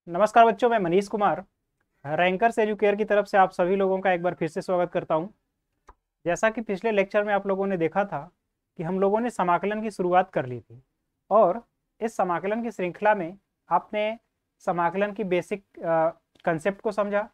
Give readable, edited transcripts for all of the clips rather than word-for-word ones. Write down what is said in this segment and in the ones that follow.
नमस्कार बच्चों, मैं मनीष कुमार रैंकर्स एजुकेयर की तरफ से आप सभी लोगों का एक बार फिर से स्वागत करता हूं। जैसा कि पिछले लेक्चर में आप लोगों ने देखा था कि हम लोगों ने समाकलन की शुरुआत कर ली थी और इस समाकलन की श्रृंखला में आपने समाकलन की बेसिक कंसेप्ट को समझा।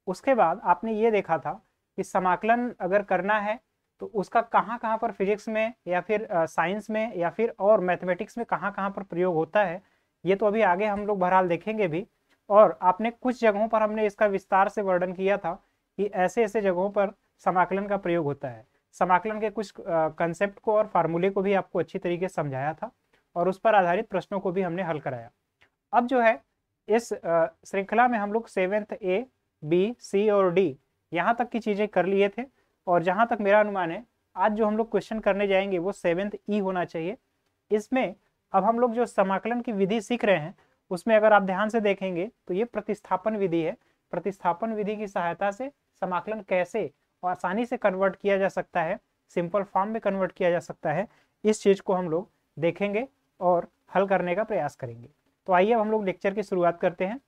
उसके बाद आपने ये देखा था कि समाकलन अगर करना है तो उसका कहाँ कहाँ पर फिजिक्स में या फिर साइंस में या फिर और मैथमेटिक्स में कहाँ कहाँ पर प्रयोग होता है। ये तो अभी आगे हम लोग बहरहाल देखेंगे भी। और आपने कुछ जगहों पर हमने इसका विस्तार से वर्णन किया था कि ऐसे ऐसे जगहों पर समाकलन का प्रयोग होता है। समाकलन के कुछ कंसेप्ट को और फार्मूले को भी आपको अच्छी तरीके से समझाया था और उस पर आधारित प्रश्नों को भी हमने हल कराया। अब जो है इस श्रृंखला में हम लोग 7th A, B, C और D यहाँ तक की चीजें कर लिए थे और जहां तक मेरा अनुमान है आज जो हम लोग क्वेश्चन करने जाएंगे वो 7th E होना चाहिए। इसमें अब हम लोग जो समाकलन की विधि सीख रहे हैं उसमें अगर आप ध्यान से देखेंगे तो ये प्रतिस्थापन विधि है। प्रतिस्थापन विधि की सहायता से समाकलन कैसे और आसानी से कन्वर्ट किया जा सकता है, सिंपल फॉर्म में कन्वर्ट किया जा सकता है, इस चीज को हम लोग देखेंगे और हल करने का प्रयास करेंगे। तो आइए अब हम लोग लेक्चर की शुरुआत करते हैं।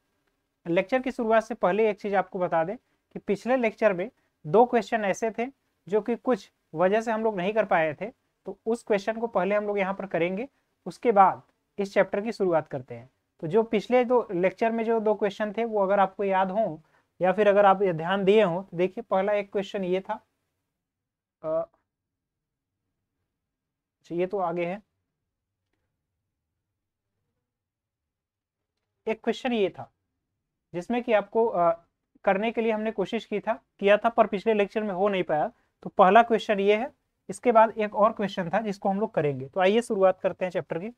लेक्चर की शुरुआत से पहले एक चीज आपको बता दें कि पिछले लेक्चर में दो क्वेश्चन ऐसे थे जो कि कुछ वजह से हम लोग नहीं कर पाए थे, तो उस क्वेश्चन को पहले हम लोग यहाँ पर करेंगे, उसके बाद इस चैप्टर की शुरुआत करते हैं। तो जो पिछले दो लेक्चर में जो दो क्वेश्चन थे वो अगर आपको याद हो या फिर अगर आप ध्यान दिए हो तो देखिए पहला एक क्वेश्चन ये था। ये तो आगे है। एक क्वेश्चन ये था जिसमें कि आपको करने के लिए हमने कोशिश किया था पर पिछले लेक्चर में हो नहीं पाया। तो पहला क्वेश्चन ये है, इसके बाद एक और क्वेश्चन था जिसको हम लोग करेंगे। तो आइए शुरुआत करते हैं चैप्टर की।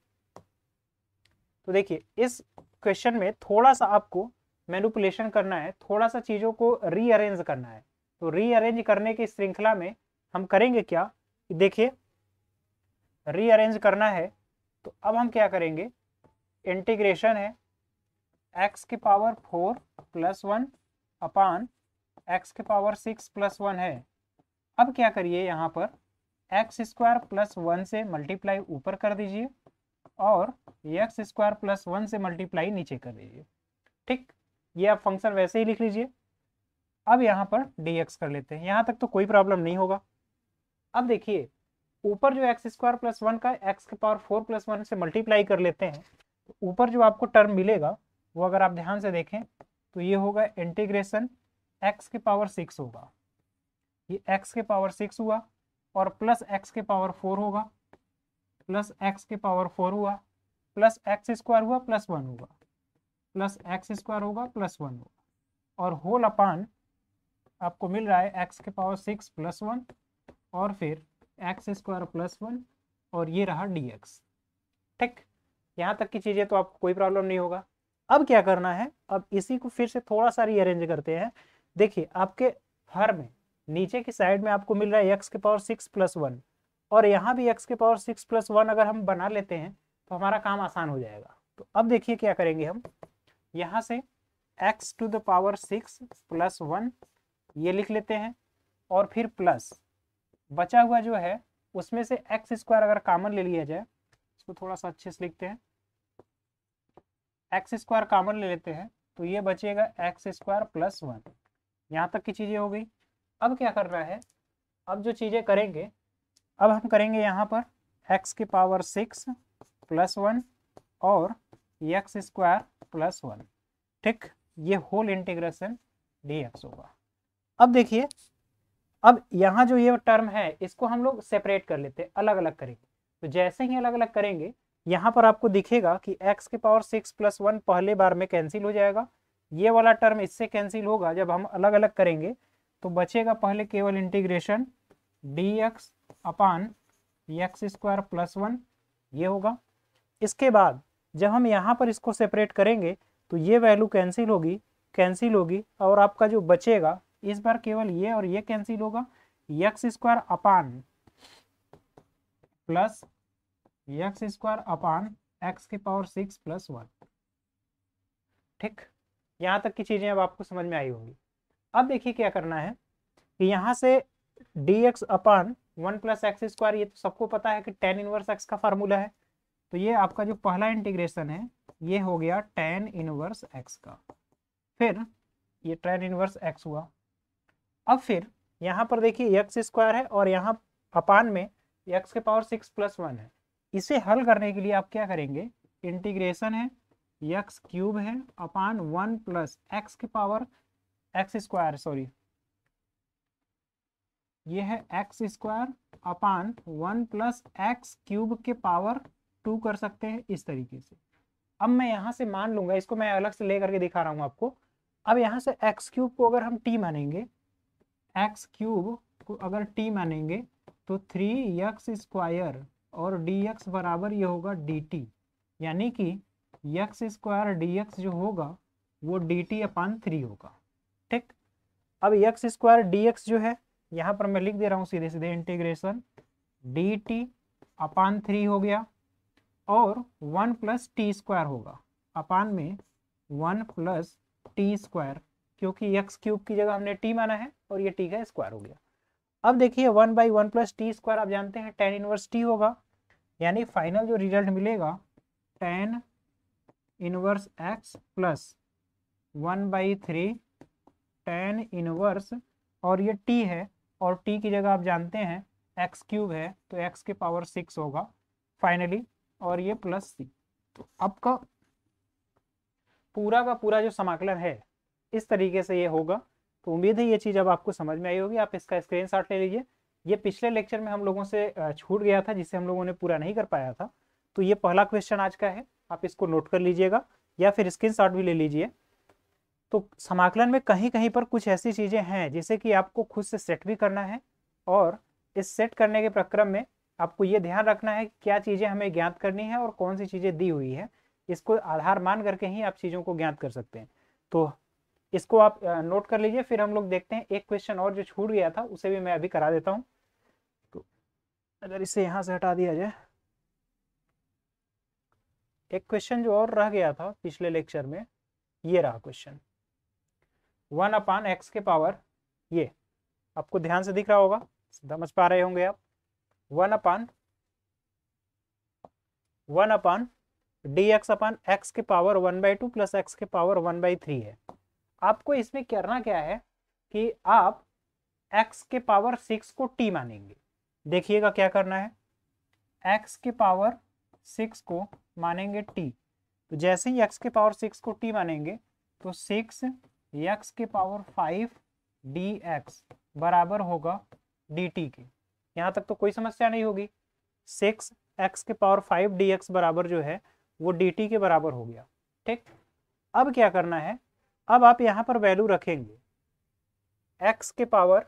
तो देखिए इस क्वेश्चन में थोड़ा सा आपको मैनिपुलेशन करना है, थोड़ा सा चीजों को रीअरेंज करना है। तो रीअरेंज करने की श्रृंखला में हम करेंगे क्या, देखिए रीअरेंज करना है तो अब हम क्या करेंगे, इंटीग्रेशन है x की पावर 4 + 1 अपान x की पावर 6 + 1 है। अब क्या करिए, यहाँ पर x² + 1 से मल्टीप्लाई ऊपर कर दीजिए और x² + 1 से मल्टीप्लाई नीचे कर दीजिए। ठीक, ये आप फंक्शन वैसे ही लिख लीजिए। अब यहाँ पर dx कर लेते हैं, यहाँ तक तो कोई प्रॉब्लम नहीं होगा। अब देखिए ऊपर जो x² + 1 का x की पावर 4 + 1 से मल्टीप्लाई कर लेते हैं तो ऊपर जो आपको टर्म मिलेगा वो अगर आप ध्यान से देखें तो ये होगा इंटीग्रेशन x की पावर 6 होगा, ये x की पावर 6 हुआ और प्लस x की पावर 4 होगा, प्लस x की पावर 4 हुआ, प्लस x² हुआ प्लस 1 होगा, प्लस x² होगा प्लस 1 होगा और होल अपान आपको मिल रहा है x की पावर 6 + 1 और फिर x² + 1 और ये रहा dx। ठीक, यहाँ तक की चीजें तो आपको कोई प्रॉब्लम नहीं होगा। अब क्या करना है, अब इसी को फिर से थोड़ा सा रीअरेंज करते हैं। देखिए आपके हर में नीचे की साइड में आपको मिल रहा है x की पावर 6 + 1 और यहाँ भी x की पावर 6 + 1 अगर हम बना लेते हैं तो हमारा काम आसान हो जाएगा। तो अब देखिए क्या करेंगे, हम यहाँ से x⁻⁶ + 1 ये लिख लेते हैं और फिर प्लस बचा हुआ जो है उसमें से x² अगर कॉमन ले लिया जाए, इसको थोड़ा सा अच्छे से लिखते हैं, x² कॉमन ले लेते हैं तो ये बचेगा x² + 1। यहाँ तक की चीजें हो गई। अब क्या करना है, अब जो चीजें करेंगे, अब हम करेंगे यहाँ पर x की पावर 6 + 1 और x² + 1। ठीक, ये होल इंटीग्रेशन dx होगा। अब देखिए अब यहाँ जो ये टर्म है इसको हम लोग सेपरेट कर लेते हैं, अलग अलग करेंगे। तो जैसे ही अलग अलग करेंगे यहाँ पर आपको दिखेगा कि x की पावर 6 + 1 पहले बार में कैंसिल हो जाएगा, ये वाला टर्म इससे कैंसिल होगा। जब हम अलग अलग करेंगे तो बचेगा पहले केवल इंटीग्रेशन dx अपान x² + 1 ये होगा। इसके बाद जब हम यहाँ पर इसको सेपरेट करेंगे तो ये वैल्यू कैंसिल होगी और आपका जो बचेगा इस बार केवल ये और ये कैंसिल होगा, x² अपान प्लस x² अपान x की पावर 6 + 1। ठीक, यहाँ तक की चीजें अब आपको समझ में आई होंगी। अब देखिए क्या करना है कि यहाँ से dx अपान 1 + x² ये तो सबको पता है कि tan 1x का फार्मूला है। तो ये आपका जो पहला इंटीग्रेशन है ये हो गया tan इनवर्स x का, फिर ये tan इनवर्स x हुआ। अब फिर यहाँ पर देखिए एक्स स्क्वायर है और यहाँ अपान में x के पावर 6 + 1 है। इसे हल करने के लिए आप क्या करेंगे, इंटीग्रेशन है x क्यूब है अपान 1 + x के पावर x स्क्वायर, सॉरी ये है x square upon 1 + x cube के पावर 2 कर सकते हैं इस तरीके से। अब मैं यहाँ से मान लूंगा, इसको मैं अलग से ले करके दिखा रहा हूँ आपको। अब यहाँ से x क्यूब को अगर हम t मानेंगे, x क्यूब को अगर t मानेंगे तो 3x स्क्वायर और dx बराबर ये होगा dt, यानी कि x स्क्वायर dx जो होगा वो dt/3 होगा। ठीक, अब x स्क्वायर dx जो है यहाँ पर मैं लिख दे रहा हूँ सीधे सीधे, इंटीग्रेशन dt/3 हो गया और 1 + t स्क्वायर होगा अपान में 1 + t स्क्वायर, क्योंकि x क्यूब की जगह हमने t माना है और ये t का स्क्वायर हो गया। अब देखिए 1/1 + t स्क्वायर आप जानते हैं tan इनवर्स t होगा, यानी फाइनल जो रिजल्ट मिलेगा tan inverse x + 1/3 tan inverse, और ये t है और t की जगह आप जानते हैं x क्यूब है तो x के पावर 6 होगा फाइनली, और ये +c। तो आपका पूरा का पूरा जो समाकलन है इस तरीके से ये होगा। तो उम्मीद है ये चीज़ अब आपको समझ में आई होगी। आप इसका स्क्रीनशॉट ले लीजिए। ये पिछले लेक्चर में हम लोगों से छूट गया था जिसे हम लोगों ने पूरा नहीं कर पाया था। तो ये पहला क्वेश्चन आज का है, आप इसको नोट कर लीजिएगा या फिर स्क्रीनशॉट भी ले लीजिए। तो समाकलन में कहीं कहीं पर कुछ ऐसी चीज़ें हैं जिसे कि आपको खुद से सेट भी करना है, और इस सेट करने के प्रक्रम में आपको ये ध्यान रखना है कि क्या चीज़ें हमें ज्ञात करनी है और कौन सी चीज़ें दी हुई है, इसको आधार मान करके ही आप चीज़ों को ज्ञात कर सकते हैं। तो इसको आप नोट कर लीजिए। फिर हम लोग देखते हैं एक क्वेश्चन और जो छूट गया था उसे भी मैं अभी करा देता हूँ। तो अगर इसे यहाँ से हटा दिया जाए, एक क्वेश्चन जो और रह गया था पिछले लेक्चर में, ये रहा क्वेश्चन 1/x के पावर, ये आपको ध्यान से दिख रहा होगा, समझ पा रहे होंगे आप। 1/dx/x के पावर 1/2 + x के पावर 1/3 है। आपको इसमें करना क्या है कि आप x के पावर 6 को t मानेंगे। देखिएगा क्या करना है, x के पावर 6 को मानेंगे t। तो जैसे ही x के पावर 6 को t मानेंगे तो 6x के पावर 5 dx बराबर होगा dt के। यहाँ तक तो कोई समस्या नहीं होगी। 6x के पावर 5 dx बराबर जो है वो dt के बराबर हो गया। ठीक, अब क्या करना है, अब आप यहाँ पर वैल्यू रखेंगे x के पावर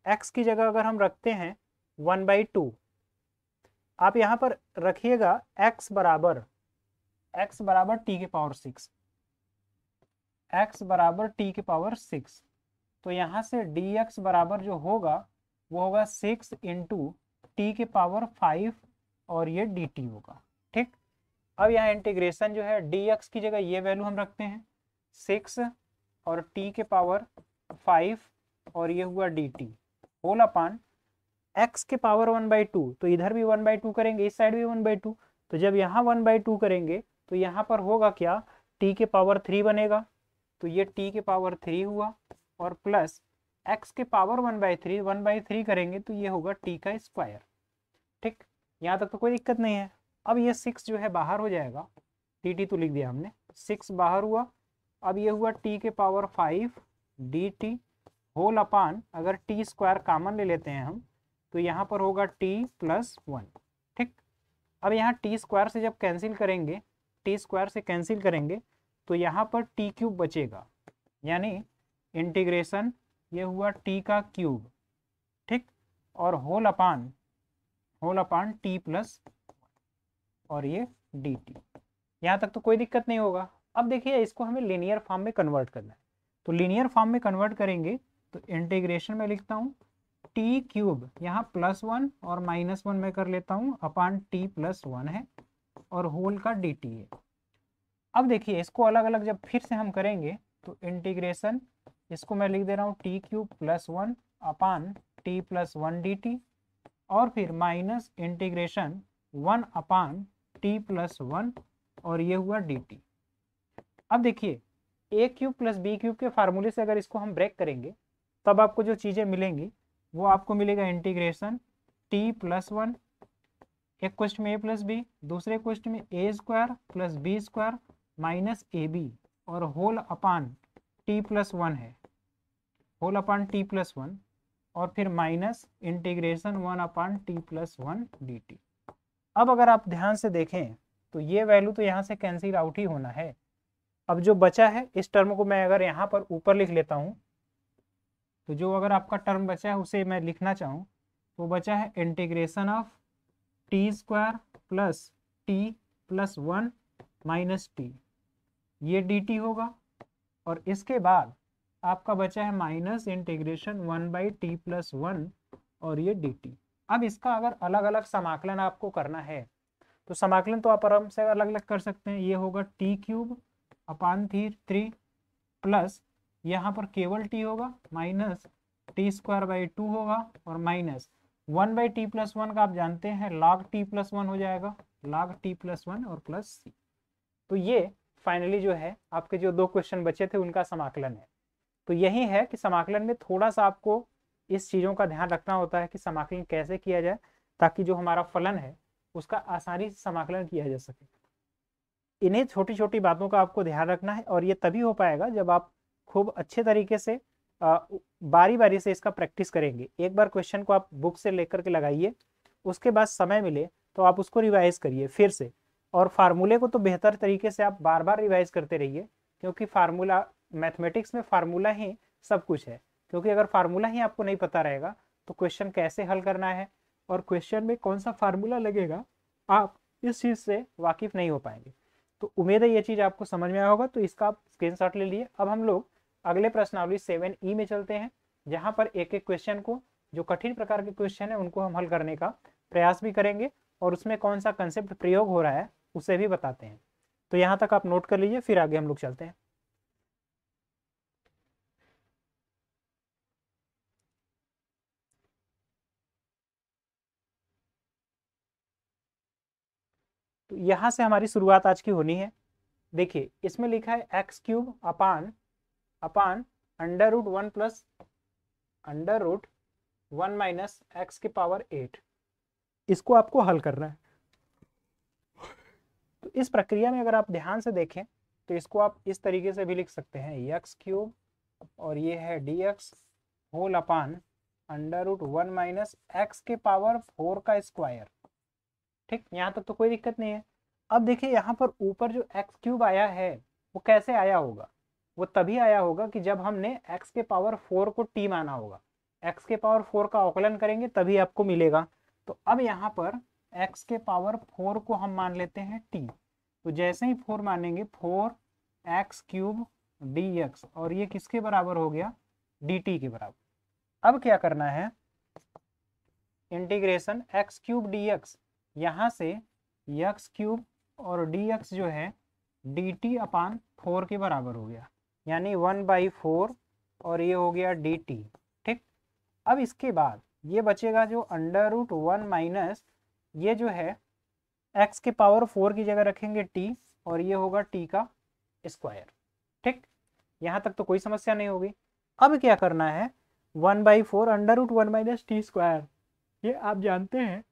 x की जगह अगर हम रखते हैं 1/2, आप यहाँ पर रखिएगा x बराबर t के पावर 6, x बराबर t के पावर 6। तो यहाँ से dx बराबर जो होगा वो होगा 6 × t के पावर 5 और ये dt होगा। ठीक, अब यहाँ इंटीग्रेशन जो है dx की जगह ये वैल्यू हम रखते हैं 6 और t के पावर 5 और ये हुआ dt होल अपान x के पावर 1/2। तो इधर भी 1/2 करेंगे, इस साइड भी 1/2। तो जब यहाँ 1/2 करेंगे तो यहाँ पर होगा क्या, t के पावर 3 बनेगा। तो ये t के पावर 3 हुआ और प्लस x के पावर 1/3 करेंगे तो ये होगा t का स्क्वायर। ठीक, यहाँ तक तो कोई दिक्कत नहीं है। अब ये 6 जो है बाहर हो जाएगा, dt तो लिख दिया हमने, 6 बाहर हुआ। अब ये हुआ t के पावर 5 dt होल अपान, अगर t स्क्वायर कॉमन ले लेते हैं हम तो यहाँ पर होगा t + 1। ठीक, अब यहाँ t स्क्वायर से जब कैंसिल करेंगे, t स्क्वायर से कैंसिल करेंगे तो यहाँ पर t क्यूब बचेगा, यानी इंटीग्रेशन ये हुआ t का क्यूब। ठीक, और होल अपान t + और ये dt। यहाँ तक तो कोई दिक्कत नहीं होगा। अब देखिए इसको हमें लीनियर फॉर्म में कन्वर्ट करना है। तो लीनियर फॉर्म में कन्वर्ट करेंगे तो इंटीग्रेशन में लिखता हूँ t क्यूब, यहाँ +1 और -1 में कर लेता हूँ अपान t + 1 है और होल का dt है। अब देखिए इसको अलग अलग जब फिर से हम करेंगे तो इंटीग्रेशन, इसको मैं लिख दे रहा हूँ t क्यूब +1 अपान t + 1 dt और फिर माइनस इंटीग्रेशन 1/t+1 और ये हुआ dt। अब देखिए a cube plus B cube के फार्मूले से अगर इसको हम ब्रेक करेंगे तब आपको जो चीज़ें मिलेंगी वो आपको मिलेगा इंटीग्रेशन t+1, एक क्वेश्चन में a प्लस बी, दूसरे क्वेश्चन में a² plus b² minus ab और होल अपान t+1 है, होल अपान t+1 और फिर माइनस इंटीग्रेशन 1/t+1 dt। अब अगर आप ध्यान से देखें तो ये वैल्यू तो यहाँ से कैंसिल आउट ही होना है। अब जो बचा है इस टर्म को मैं अगर यहाँ पर ऊपर लिख लेता हूँ तो जो अगर आपका टर्म बचा है उसे मैं लिखना चाहूँ तो बचा है integration of t² plus t+1 minus T, ये dt होगा। और इसके बाद आपका बचा है माइनस इंटीग्रेशन 1/t+1 और ये dt। अब इसका अगर अलग अलग समाकलन आपको करना है तो समाकलन तो आप आराम से अलग अलग कर सकते हैं। ये होगा t³ प्लस यहाँ पर केवल t होगा माइनस t²/2 होगा और माइनस 1/t+1 का आप जानते हैं log t+1 हो जाएगा, log t+1 और प्लस c। तो ये फाइनली जो है आपके जो दो क्वेश्चन बचे थे उनका समाकलन है। तो यही है कि समाकलन में थोड़ा सा आपको इस चीज़ों का ध्यान रखना होता है कि समाकलन कैसे किया जाए ताकि जो हमारा फलन है उसका आसानी से समाकलन किया जा सके। इन्हें छोटी छोटी बातों का आपको ध्यान रखना है और ये तभी हो पाएगा जब आप खूब अच्छे तरीके से बारी बारी से इसका प्रैक्टिस करेंगे। एक बार क्वेश्चन को आप बुक से लेकर के लगाइए, उसके बाद समय मिले तो आप उसको रिवाइज करिए फिर से, और फार्मूले को तो बेहतर तरीके से आप बार बार रिवाइज करते रहिए क्योंकि फार्मूला मैथमेटिक्स में फार्मूला ही सब कुछ है। क्योंकि अगर फार्मूला ही आपको नहीं पता रहेगा तो क्वेश्चन कैसे हल करना है और क्वेश्चन में कौन सा फार्मूला लगेगा आप इस चीज़ से वाकिफ नहीं हो पाएंगे। तो उम्मीद है ये चीज़ आपको समझ में आया होगा। तो इसका आप स्क्रीनशॉट ले लिए। अब हम लोग अगले प्रश्नावली 7E में चलते हैं जहाँ पर एक एक क्वेश्चन को, जो कठिन प्रकार के क्वेश्चन है उनको हम हल करने का प्रयास भी करेंगे और उसमें कौन सा कंसेप्ट प्रयोग हो रहा है उसे भी बताते हैं। तो यहाँ तक आप नोट कर लीजिए, फिर आगे हम लोग चलते हैं। तो यहाँ से हमारी शुरुआत आज की होनी है। देखिए इसमें लिखा है x³ अपान √1 प्लस √1 माइनस x⁻8। इसको आपको हल करना है। तो इस प्रक्रिया में अगर आप ध्यान से देखें तो इसको आप इस तरीके से भी लिख सकते हैं x³ और ये है dx whole upon √1 minus x⁻4 का स्क्वायर। ठीक, यहाँ तक तो कोई दिक्कत नहीं है। अब देखिए यहाँ पर ऊपर जो x³ आया है वो कैसे आया होगा, वो तभी आया होगा कि जब हमने x⁻4 को t माना होगा। x⁻4 का अवकलन करेंगे तभी आपको मिलेगा। तो अब यहाँ पर x⁻4 को हम मान लेते हैं t। तो जैसे ही 4 मानेंगे 4x³ dx और ये किसके बराबर हो गया, dt के बराबर। अब क्या करना है, इंटीग्रेशन x³ dx, यहाँ से x³ और dx जो है dt/4 के बराबर हो गया, यानी 1/4 और ये हो गया dt। ठीक, अब इसके बाद ये बचेगा जो √1 माइनस ये जो है x⁻4 की जगह रखेंगे t और ये होगा t का स्क्वायर। ठीक, यहाँ तक तो कोई समस्या नहीं होगी। अब क्या करना है, 1/4 √1 माइनस t², ये आप जानते हैं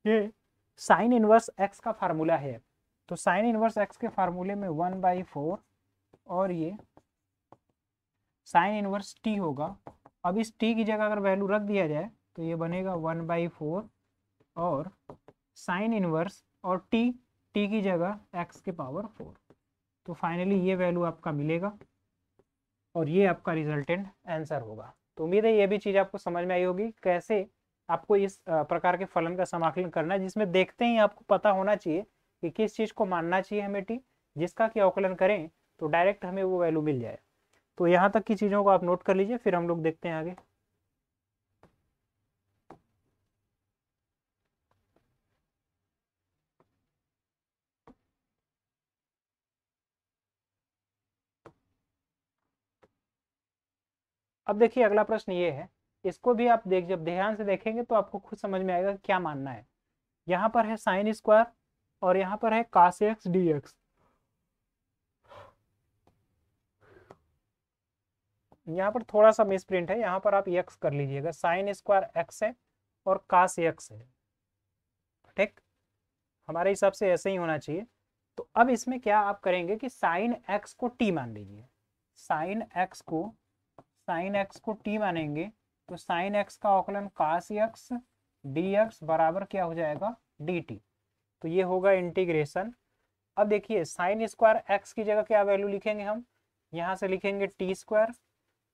ये साइन इनवर्स x का फार्मूला है। तो साइन इनवर्स x के फार्मूले में 1/4 और ये साइन इनवर्स t होगा। अब इस t की जगह अगर वैल्यू रख दिया जाए तो ये बनेगा 1/4 और साइन इनवर्स और t की जगह x⁻4। तो फाइनली ये वैल्यू आपका मिलेगा और ये आपका रिजल्टेंट आंसर होगा। तो उम्मीद है ये भी चीज़ आपको समझ में आई होगी कैसे आपको इस प्रकार के फलन का समाकलन करना है, जिसमें देखते ही आपको पता होना चाहिए कि किस चीज़ को मानना चाहिए हमें टी, जिसका कि अवकलन करें तो डायरेक्ट हमें वो वैल्यू मिल जाए। तो यहाँ तक की चीज़ों को आप नोट कर लीजिए, फिर हम लोग देखते हैं आगे। अब देखिए अगला प्रश्न ये है, इसको भी आप जब ध्यान से देखेंगे तो आपको खुद समझ में आएगा क्या मानना है। यहाँ पर है साइन स्क्वायर और यहाँ पर है cos x dx। यहाँ पर थोड़ा सा मिसप्रिंट है, यहाँ पर आप x कर लीजिएगा, साइन स्क्वायर x है और cos x है, ठीक। हमारे हिसाब से ऐसे ही होना चाहिए। तो अब इसमें क्या आप करेंगे कि साइन x को t मान लीजिए, साइन x को t मानेंगे तो साइन x का अवकलन cos x dx बराबर क्या हो जाएगा dt। तो ये होगा इंटीग्रेशन। अब देखिए साइन स्क्वायर x की जगह क्या वैल्यू लिखेंगे हम, यहाँ से लिखेंगे टी स्क्वायर।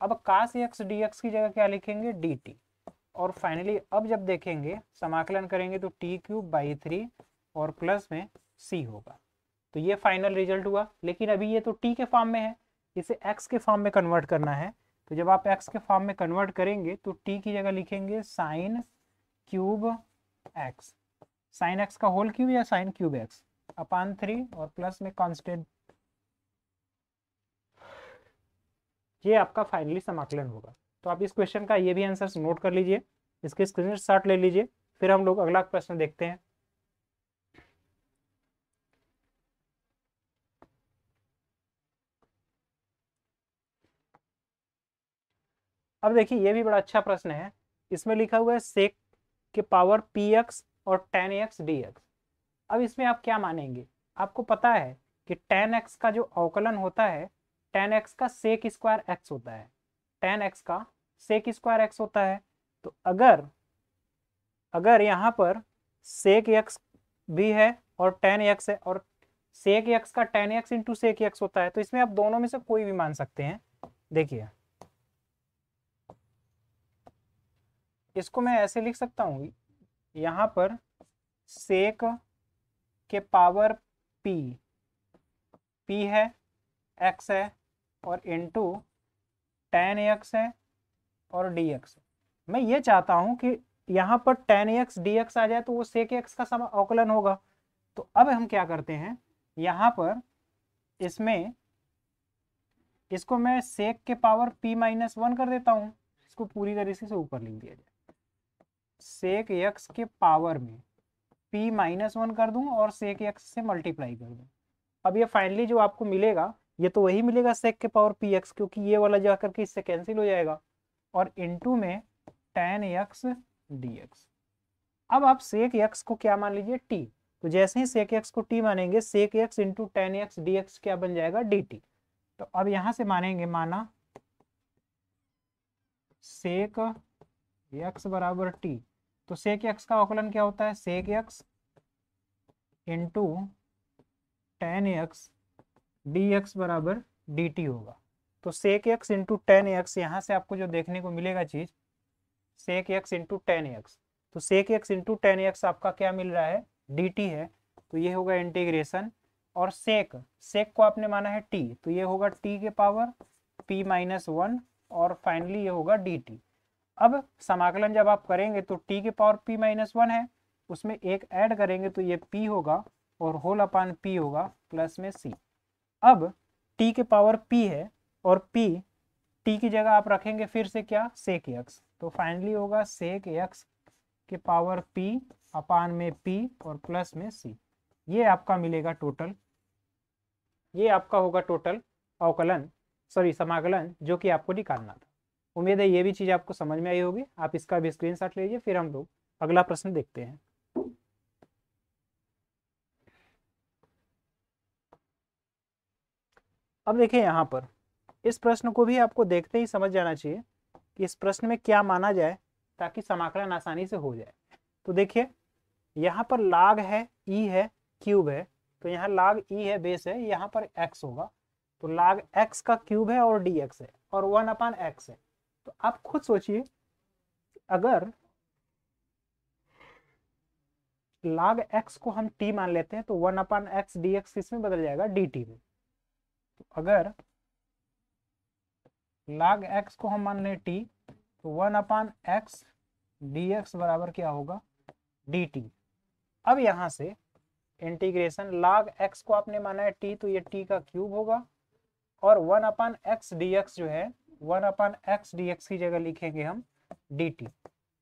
अब cos x dx की जगह क्या लिखेंगे dt। और फाइनली अब जब देखेंगे समाकलन करेंगे तो t³/3 और प्लस में c होगा। तो ये फाइनल रिजल्ट हुआ। लेकिन अभी ये तो t के फॉर्म में है, इसे x के फॉर्म में कन्वर्ट करना है। तो जब आप x के फॉर्म में कन्वर्ट करेंगे तो t की जगह लिखेंगे sine cube x, sine x का होल क्यूब या साइन क्यूब x अपान 3 और प्लस में कांस्टेंट। ये आपका फाइनली समाकलन होगा। तो आप इस क्वेश्चन का ये भी आंसर नोट कर लीजिए, इसके स्क्रीनशॉट ले लीजिए, फिर हम लोग अगला प्रश्न देखते हैं। अब देखिए ये भी बड़ा अच्छा प्रश्न है। इसमें लिखा हुआ है सेक के पावर px और tan x dx। अब इसमें आप क्या मानेंगे, आपको पता है कि tan x का जो अवकलन होता है, tan x का सेक स्क्वायर x होता है, tan x का सेक स्क्वायर x होता है। तो अगर यहाँ पर सेक x भी है और tan x है और सेक x का tan x into sec x होता है, तो इसमें आप दोनों में से कोई भी मान सकते हैं। देखिए इसको मैं ऐसे लिख सकता हूँ, यहाँ पर सेक के पावर p है, x है और इंटू tan x है और dx। मैं ये चाहता हूं कि यहाँ पर tan x dx आ जाए तो वो sec x का अवकलन होगा। तो अब हम क्या करते हैं, यहाँ पर इसमें इसको मैं sec के पावर p-1 कर देता हूँ, इसको पूरी तरीके से ऊपर लिख दिया जाए, sec x के पावर में p-1 कर दूं और sec x से मल्टीप्लाई कर दूं। अब ये फाइनली जो आपको मिलेगा ये तो वही मिलेगा sec के पावर px, क्योंकि ये वाला जा करके इससे कैंसिल हो जाएगा, और इनटू में tan x dx। अब आप sec x को क्या मान लीजिए t। तो जैसे ही sec x को t मानेंगे sec x into tan x dx क्या बन जाएगा dt। तो अब यहां से मानेंगे, माना sec x बराबर t, तो sec x का अवकलन क्या होता है sec x into tan x dx बराबर dt होगा। तो sec x into tan x, यहाँ से आपको जो देखने को मिलेगा चीज sec x into tan x, तो sec x into tan x आपका क्या मिल रहा है dt है। तो ये होगा इंटीग्रेशन, और sec को आपने माना है t, तो ये होगा t के पावर p-1 और फाइनली ये होगा dt। अब समाकलन जब आप करेंगे तो t के पावर p-1 है, उसमें एक ऐड करेंगे तो ये p होगा और होल अपान p होगा प्लस में c। अब t के पावर p है और p t की जगह आप रखेंगे फिर से क्या sec x, तो फाइनली होगा sec x के पावर p अपान में p और प्लस में c। ये आपका मिलेगा टोटल, ये आपका होगा टोटल अवकलन, सॉरी समाकलन जो कि आपको निकालना था। उम्मीद है ये भी चीज़ आपको समझ में आई होगी। आप इसका भी स्क्रीनशॉट लीजिए, फिर हम लोग अगला प्रश्न देखते हैं। अब देखिए यहाँ पर इस प्रश्न को भी आपको देखते ही समझ जाना चाहिए कि इस प्रश्न में क्या माना जाए ताकि समाकलन आसानी से हो जाए। तो देखिए यहाँ पर लाग है, ई है, क्यूब है, तो यहाँ लाग ई है, बेस है, यहाँ पर एक्स होगा, तो लाग एक्स का क्यूब है और डी एक्स है और 1/x है। तो आप खुद सोचिए अगर लाग एक्स को हम t मान लेते हैं तो 1/x dx किस में बदल जाएगा dt में। तो अगर लाग x को हम मान लें t, तो 1/x dx बराबर क्या होगा dt। अब यहाँ से इंटीग्रेशन लाग x को आपने माना है t, तो ये t का क्यूब होगा और 1/x dx जो है 1/x dx की जगह लिखेंगे हम dt।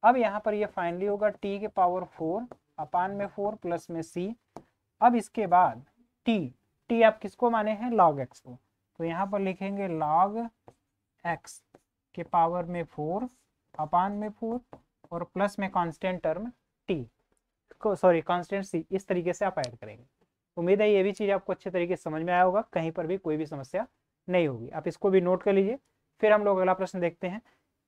अब यहाँ पर ये फाइनली होगा t के पावर 4 अपान में 4 प्लस में c। अब इसके बाद t आप किसको माने हैं, log x को, तो यहाँ पर लिखेंगे log x के पावर में 4 अपान में 4 और प्लस में कांस्टेंट टर्म t को, सॉरी कांस्टेंट c, इस तरीके से आप ऐड करेंगे। उम्मीद है ये भी चीज़ आपको अच्छे तरीके से समझ में आया होगा, कहीं पर भी कोई भी समस्या नहीं होगी। आप इसको भी नोट कर लीजिए। फिर हम लोग अगला प्रश्न देखते हैं।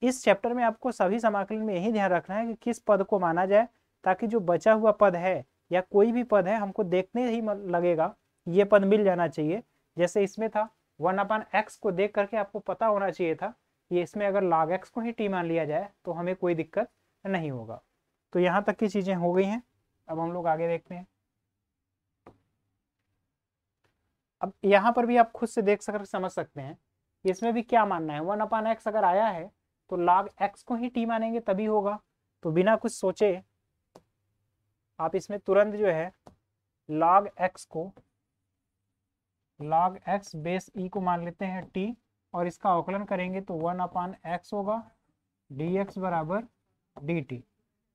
इस चैप्टर में आपको सभी समाकलन में यही ध्यान रखना है कि किस पद को माना जाए, ताकि जो बचा हुआ पद है या कोई भी पद है हमको देखने ही लगेगा ये पद मिल जाना चाहिए। जैसे इसमें था 1/x को देख करके आपको पता होना चाहिए था कि इसमें अगर log x को ही t मान लिया जाए तो हमें कोई दिक्कत नहीं होगा। तो यहाँ तक की चीजें हो गई हैं। अब हम लोग आगे देखते हैं। अब यहाँ पर भी आप खुद से देख समझ सकते हैं इसमें भी क्या मानना है। 1/x अगर आया है तो log x को ही t मानेंगे तभी होगा। तो बिना कुछ सोचे आप इसमें तुरंत जो है log x बेस e को मान लेते हैं t, और इसका अवकलन करेंगे तो 1/x होगा dx बराबर dt।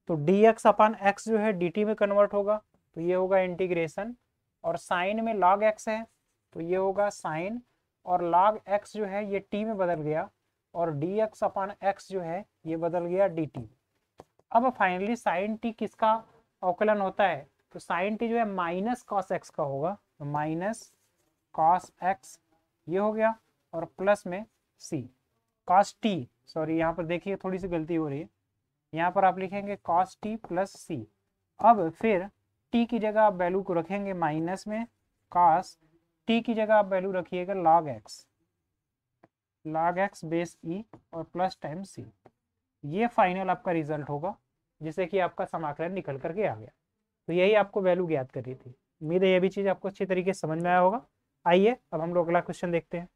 तो dx अपान x जो है dt में कन्वर्ट होगा, तो ये होगा इंटीग्रेशन, और साइन में log x है तो ये होगा साइन, और log x जो है ये t में बदल गया, और dx अपान x जो है ये बदल गया dt। अब फाइनली साइन t किसका अवकलन होता है, तो साइन t जो है माइनस कॉस x का होगा, तो माइनस कॉस x ये हो गया, और प्लस में c कॉस t, सॉरी यहाँ पर देखिए थोड़ी सी गलती हो रही है, यहाँ पर आप लिखेंगे कॉस t प्लस c। अब फिर t की जगह आप वैल्यू को रखेंगे माइनस में, कॉस t की जगह आप वैल्यू रखिएगा log x बेस e और प्लस टाइम c। ये फाइनल आपका रिजल्ट होगा जिससे कि आपका समाकलन निकल करके आ गया। तो यही आपको वैल्यू ज्ञात करनी थी। उम्मीद है ये भी चीज आपको अच्छी तरीके से समझ में आया होगा। आइए अब हम लोग अगला क्वेश्चन देखते हैं।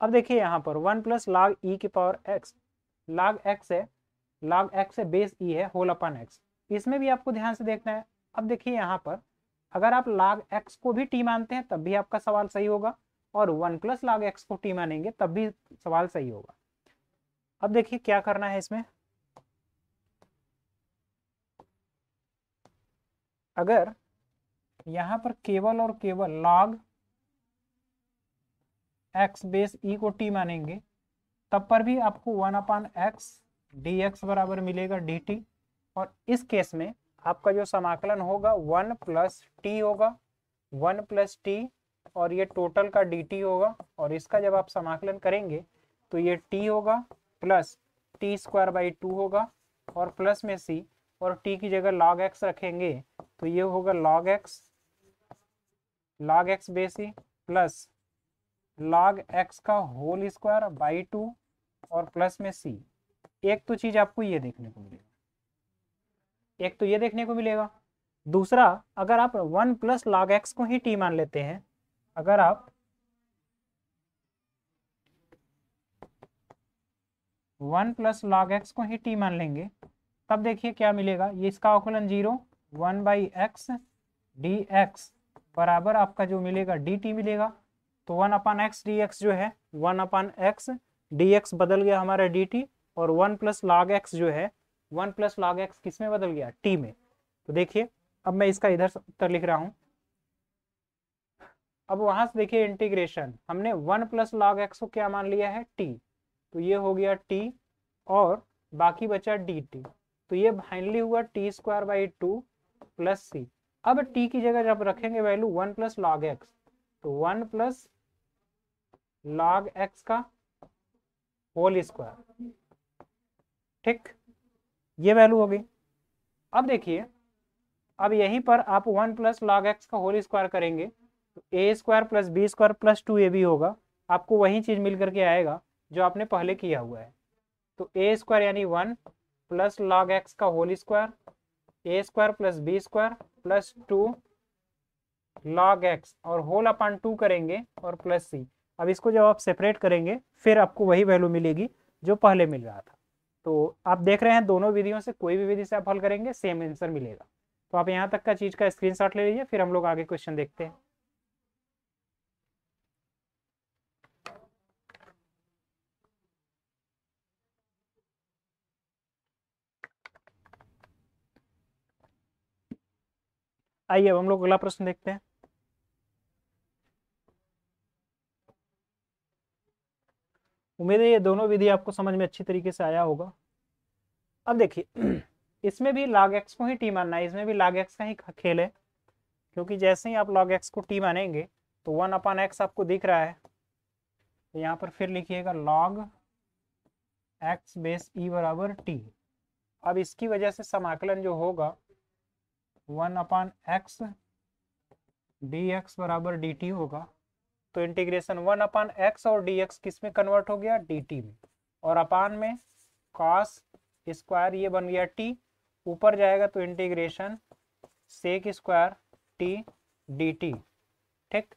अब देखिए यहाँ पर 1 प्लस log e की पावर x, log x है बेस e है होल अपन x। इसमें भी आपको ध्यान से देखना है। अब देखिए यहाँ पर अगर आप log x को भी t मानते हैं तब भी आपका सवाल सही होगा, और 1 प्लस log x को t मानेंगे तब भी सवाल सही होगा। अब देखिए क्या करना है इसमें। अगर यहाँ पर केवल और केवल log x बेस e को t मानेंगे तब पर भी आपको 1/x dx बराबर मिलेगा dt, और इस केस में आपका जो समाकलन होगा 1 प्लस टी होगा, 1 प्लस टी, और ये टोटल का dt होगा, और इसका जब आप समाकलन करेंगे तो ये t होगा प्लस टी स्क्वायर बाई 2 होगा, और प्लस में c, और t की जगह log x रखेंगे तो ये होगा log x base e plus log x का होल स्क्वायर बाई 2 और प्लस में c। एक तो चीज आपको ये देखने को मिलेगा, दूसरा अगर आप 1 प्लस log x को ही t मान लेते हैं, अगर आप 1 प्लस log x को ही t मान लेंगे तब देखिए क्या मिलेगा। ये इसका अवकलन 0, 1/x dx बराबर आपका जो मिलेगा dt मिलेगा। तो 1/x dx जो है 1/x dx बदल गया हमारा dt, और 1 प्लस log x जो है 1 प्लस log x किस में बदल गया, t में। तो देखिए अब मैं इसका इधर उत्तर लिख रहा हूं। अब वहां से देखिए इंटीग्रेशन, हमने 1 प्लस log x को क्या मान लिया है, t, तो ये हो गया t, और बाकी बचा dt, तो ये फाइनली हुआ T square by 2 plus c। अब t की जगह जब रखेंगे वैल्यू 1 प्लस log x, तो 1 प्लस log x का होल स्क्वायर, ठीक, ये वैल्यू हो गई। अब देखिए अब यहीं पर आप 1 प्लस log x का होल स्क्वायर करेंगे तो a square plus B square plus 2ab होगा, आपको वही चीज मिल करके आएगा जो आपने पहले किया हुआ है। तो a स्क्वायर यानी 1 प्लस log x का whole square, a square plus B square plus 2 log x और होल अपॉन 2 करेंगे और प्लस c। अब इसको जब आप सेपरेट करेंगे फिर आपको वही वैल्यू मिलेगी जो पहले मिल रहा था। तो आप देख रहे हैं दोनों विधियों से कोई भी विधि से आप हल करेंगे सेम आंसर मिलेगा। तो आप यहाँ तक का चीज का स्क्रीनशॉट ले लीजिए, फिर हम लोग आगे क्वेश्चन देखते हैं। आइए अब हम लोग अगला प्रश्न देखते हैं। उम्मीद है ये दोनों विधि आपको समझ में अच्छी तरीके से आया होगा। अब देखिए इसमें भी log x को ही t मानना है, इसमें भी log x का ही खेल है, क्योंकि जैसे ही आप log x को t मानेंगे तो 1/x आपको दिख रहा है, तो यहाँ पर फिर लिखिएगा log x बेस e बराबर t। अब इसकी वजह से समाकलन जो होगा 1/x dx बराबर dt होगा। तो इंटीग्रेशन 1/x और dx किस में कन्वर्ट हो गया, dt में, और अपान में cos स्क्वायर ये बन गया t, ऊपर जाएगा तो integration sec square t dt। ठीक,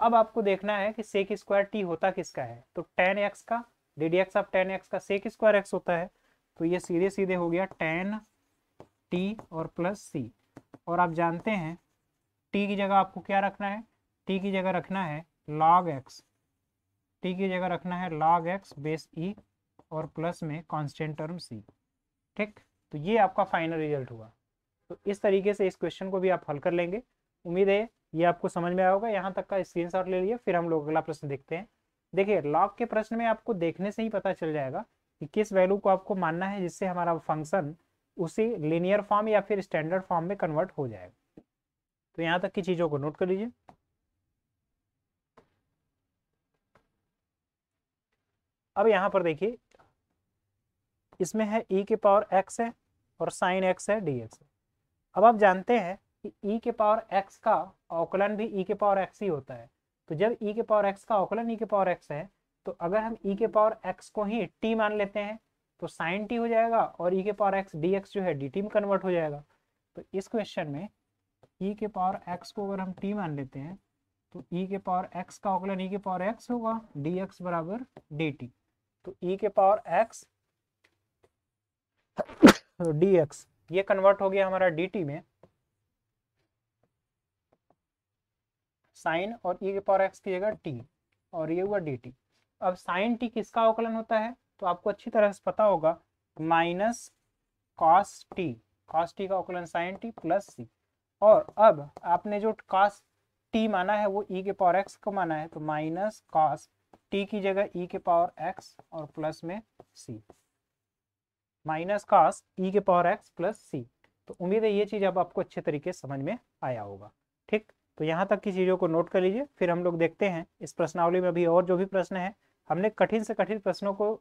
अब आपको देखना है कि सेक स्क्वायर t होता किसका है, तो tan x का, ddx ऑफ tan x का सेक स्क्वायर x होता है, तो ये सीधे सीधे हो गया tan t और प्लस c। और आप जानते हैं t की जगह आपको क्या रखना है, t की जगह रखना है log x, t की जगह रखना है log x बेस e और प्लस में कांस्टेंट टर्म c। ठीक, तो ये आपका फाइनल रिजल्ट हुआ। तो इस तरीके से इस क्वेश्चन को भी आप हल कर लेंगे। उम्मीद है ये आपको समझ में आया होगा। यहाँ तक का स्क्रीनशॉट ले लिए, फिर हम लोग अगला प्रश्न देखते हैं। देखिए लॉग के प्रश्न में आपको देखने से ही पता चल जाएगा कि किस वैल्यू को आपको मानना है जिससे हमारा फंक्शन उसी लिनियर फॉर्म या फिर स्टैंडर्ड फॉर्म में कन्वर्ट हो जाएगा। तो यहाँ तक की चीज़ों को नोट कर लीजिए। अब यहाँ पर देखिए इसमें है e के पावर x है और साइन x है dx है। अब आप जानते हैं कि e के पावर x का अवकलन भी e के पावर x ही होता है। तो जब e के पावर x का अवकलन e के पावर x है, तो अगर हम e के पावर x को ही t मान लेते हैं तो साइन t हो जाएगा, और e के पावर x dx जो है dt में कन्वर्ट हो जाएगा। तो इस क्वेश्चन में e के पावर x को अगर हम t मान लेते हैं तो e के पावर x का अवकलन e के पावर x होगा dx बराबर dt। तो e के पावर x dx ये कन्वर्ट हो गया हमारा dt में, साइन और e के पावर x की जगह t, और ये हुआ dt। अब साइन t किसका अवकलन होता है, तो आपको अच्छी तरह से पता होगा minus cos T, cos T का अवकलन साइन टी प्लस सी। और अब आपने जो कॉस टी माना है वो e के पावर x को माना है, तो माइनस कॉस टी की जगह e के पावर x और प्लस में c, माइनस कॉस e के पावर x प्लस c। तो उम्मीद है ये चीज़ अब आपको अच्छे तरीके से समझ में आया होगा। ठीक, तो यहाँ तक की चीज़ों को नोट कर लीजिए, फिर हम लोग देखते हैं इस प्रश्नावली में अभी और जो भी प्रश्न है। हमने कठिन से कठिन प्रश्नों को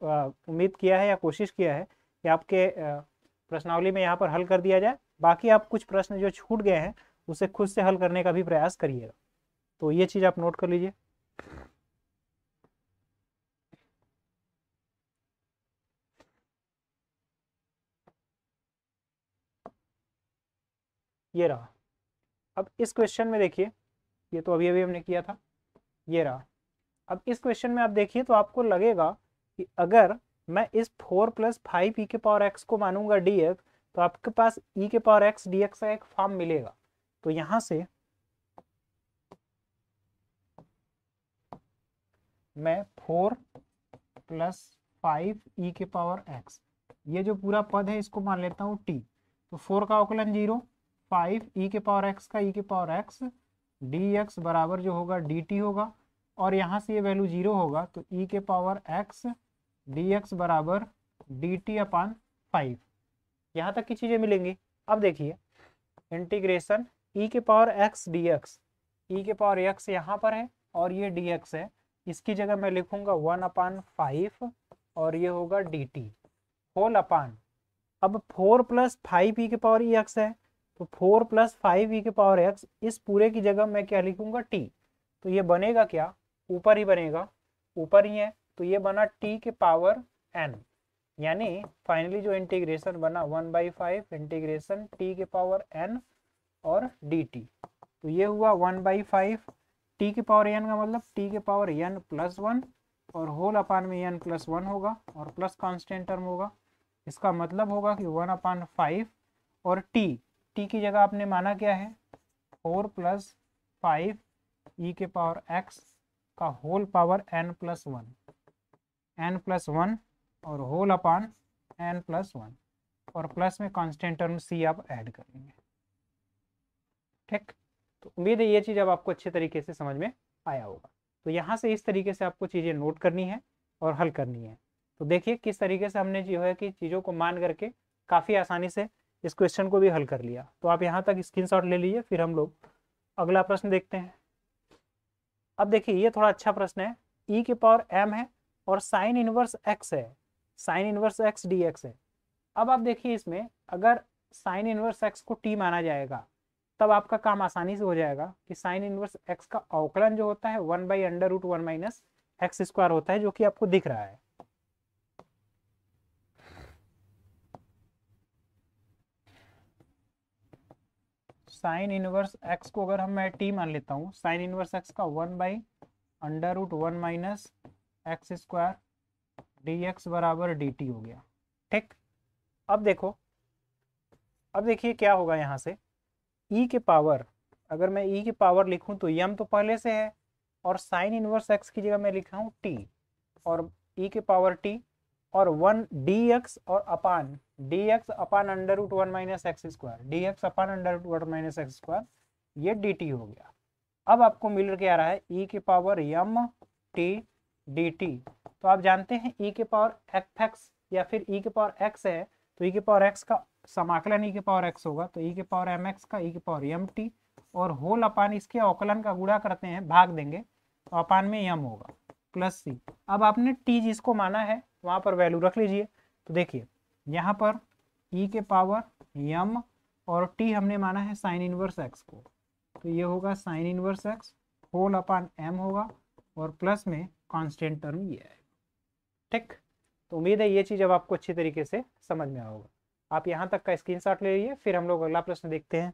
उम्मीद किया है या कोशिश किया है कि आपके प्रश्नावली में यहाँ पर हल कर दिया जाए। बाकी आप कुछ प्रश्न जो छूट गए हैं उसे खुद से हल करने का भी प्रयास करिएगा। तो ये चीज़ आप नोट कर लीजिए। ये रहा। अब इस क्वेश्चन में देखिए, ये तो अभी अभी हमने किया था, ये रहा। अब इस क्वेश्चन में आप देखिए तो आपको लगेगा कि अगर मैं इस 4 + 5 e के पावर x को मानूंगा dx, तो आपके पास e के पावर x dx का एक फॉर्म मिलेगा। तो यहां से मैं 4 + 5 e के पावर x, ये जो पूरा पद है इसको मान लेता हूँ t। तो 4 का अवकलन 0, 5 e के पावर x का e के पावर x dx बराबर जो होगा dt होगा, और यहाँ से ये वैल्यू 0 होगा, तो e के पावर x dx बराबर dt/5। यहाँ तक की चीज़ें मिलेंगी। अब देखिए इंटीग्रेशन e के पावर x dx, e के पावर x यहाँ पर है और ये dx है, इसकी जगह मैं लिखूंगा 1/5 और ये होगा dt होल अपान। अब 4 + 5 e के पावर x है, तो 4 + 5 e के पावर x, इस पूरे की जगह मैं क्या लिखूंगा t। तो ये बनेगा क्या, ऊपर ही बनेगा, ऊपर ही है, तो ये बना t के पावर n, यानी फाइनली जो इंटीग्रेशन बना 1/5 इंटीग्रेशन t के पावर n और dt। तो ये हुआ 1/5 t के पावर n का मतलब t के पावर n + 1 और होल अपान में n + 1 होगा और प्लस कांस्टेंट टर्म होगा। इसका मतलब होगा कि 1/5 और t की जगह आपने माना क्या है 4 + 5 e के पावर x का होल पावर n + 1 और होल अपान n + 1 और प्लस में कांस्टेंट टर्म c आप ऐड कर लेंगे। ठीक, तो उम्मीद है ये चीज़ अब आपको अच्छे तरीके से समझ में आया होगा। तो यहाँ से इस तरीके से आपको चीज़ें नोट करनी है और हल करनी है। तो देखिए किस तरीके से हमने जो है कि चीज़ों को मान करके काफ़ी आसानी से इस क्वेश्चन को भी हल कर लिया। तो आप यहाँ तक स्क्रीनशॉट ले लीजिए, फिर हम लोग अगला प्रश्न देखते हैं। अब देखिए ये थोड़ा अच्छा प्रश्न है, e की पावर m है और साइन इनवर्स x है, साइन इनवर्स x dx है। अब आप देखिए इसमें अगर साइन इनवर्स x को t माना जाएगा तब आपका काम आसानी से हो जाएगा कि साइन इनवर्स x का अवकलन जो होता है 1/√1 माइनस एक्स स्क्वायर होता है, जो कि आपको दिख रहा है। साइन इनवर्स x को अगर मैं t मान लेता हूँ, साइन इनवर्स x का 1/√1 माइनस एक्स स्क्वायर dx बराबर dt हो गया। ठीक, अब देखो, अब देखिए क्या होगा यहाँ से, e के पावर, अगर मैं e की पावर लिखूं तो m तो पहले से है और साइन इनवर्स x की जगह मैं लिखा हूँ t और e के पावर t और 1 dx और अपान dx upon √1 minus x square, dx upon √1 minus x square, ये dt हो गया। अब आपको मिल के आ रहा है e के पावर m t dt। तो आप जानते हैं e के पावर fx या फिर e के पावर x है तो e के पावर x का समाकलन e के पावर x होगा, तो e के पावर mx का e के पावर mt और होल अपान इसके अवकलन का गुणा करते हैं, भाग देंगे तो अपान में m होगा प्लस c। अब आपने t जिसको माना है वहां पर वैल्यू रख लीजिए। तो देखिए यहाँ पर e के पावर m और t हमने माना है साइन इनवर्स x को, तो ये होगा sine inverse x whole upon m होगा और प्लस में कांस्टेंट टर्म ये आएगा। ठीक, तो उम्मीद है ये चीज़ अब आपको अच्छी तरीके से समझ में आया होगा। आप यहाँ तक का स्क्रीनशॉट ले लीजिए, फिर हम लोग अगला प्रश्न देखते हैं।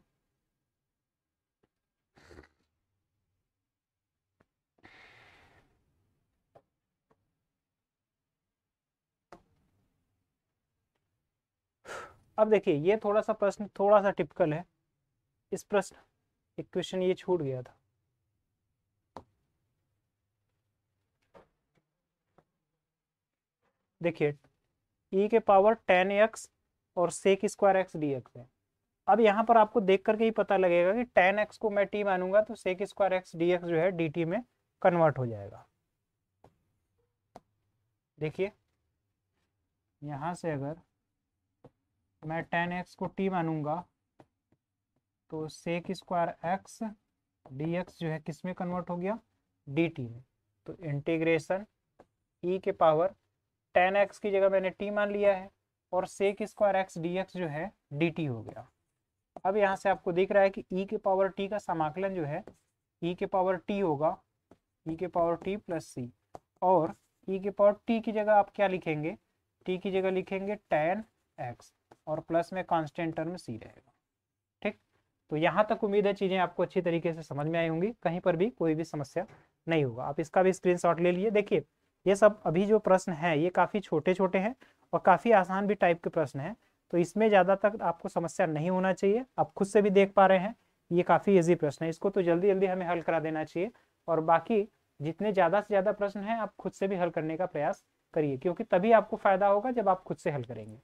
अब देखिए ये थोड़ा सा प्रश्न थोड़ा सा टिपिकल है। इस प्रश्न एक क्वेश्चन ये छूट गया था। देखिए e के पावर 10x और सेक स्क्वायर x dx है। अब यहाँ पर आपको देख करके ही पता लगेगा कि 10x को मैं t मानूंगा तो सेक स्क्वायर x dx जो है dt में कन्वर्ट हो जाएगा। देखिए यहाँ से अगर मैं 10x को t मानूंगा तो सेक स्क्वायर x dx जो है किस में कन्वर्ट हो गया, dt में। तो इंटीग्रेशन e के पावर 10x की जगह मैंने t मान लिया है और सेक स्क्वायर x dx जो है dt हो गया। अब यहाँ से आपको दिख रहा है कि e के पावर t का समाकलन जो है e के पावर t होगा, e के पावर t प्लस c, और e के पावर t की जगह आप क्या लिखेंगे, t की जगह लिखेंगे 10x और प्लस में कांस्टेंट टर्म c रहेगा। ठीक, तो यहाँ तक उम्मीद है चीज़ें आपको अच्छी तरीके से समझ में आई होंगी, कहीं पर भी कोई भी समस्या नहीं होगा। आप इसका भी स्क्रीनशॉट ले लिए। देखिए ये सब अभी जो प्रश्न है ये काफ़ी छोटे छोटे हैं और काफ़ी आसान भी टाइप के प्रश्न हैं, तो इसमें ज़्यादा तक आपको समस्या नहीं होना चाहिए। आप खुद से भी देख पा रहे हैं ये काफ़ी ईजी प्रश्न है, इसको तो जल्दी जल्दी हमें हल करा देना चाहिए। और बाकी जितने ज़्यादा से ज़्यादा प्रश्न हैं आप खुद से भी हल करने का प्रयास करिए, क्योंकि तभी आपको फ़ायदा होगा जब आप खुद से हल करेंगे।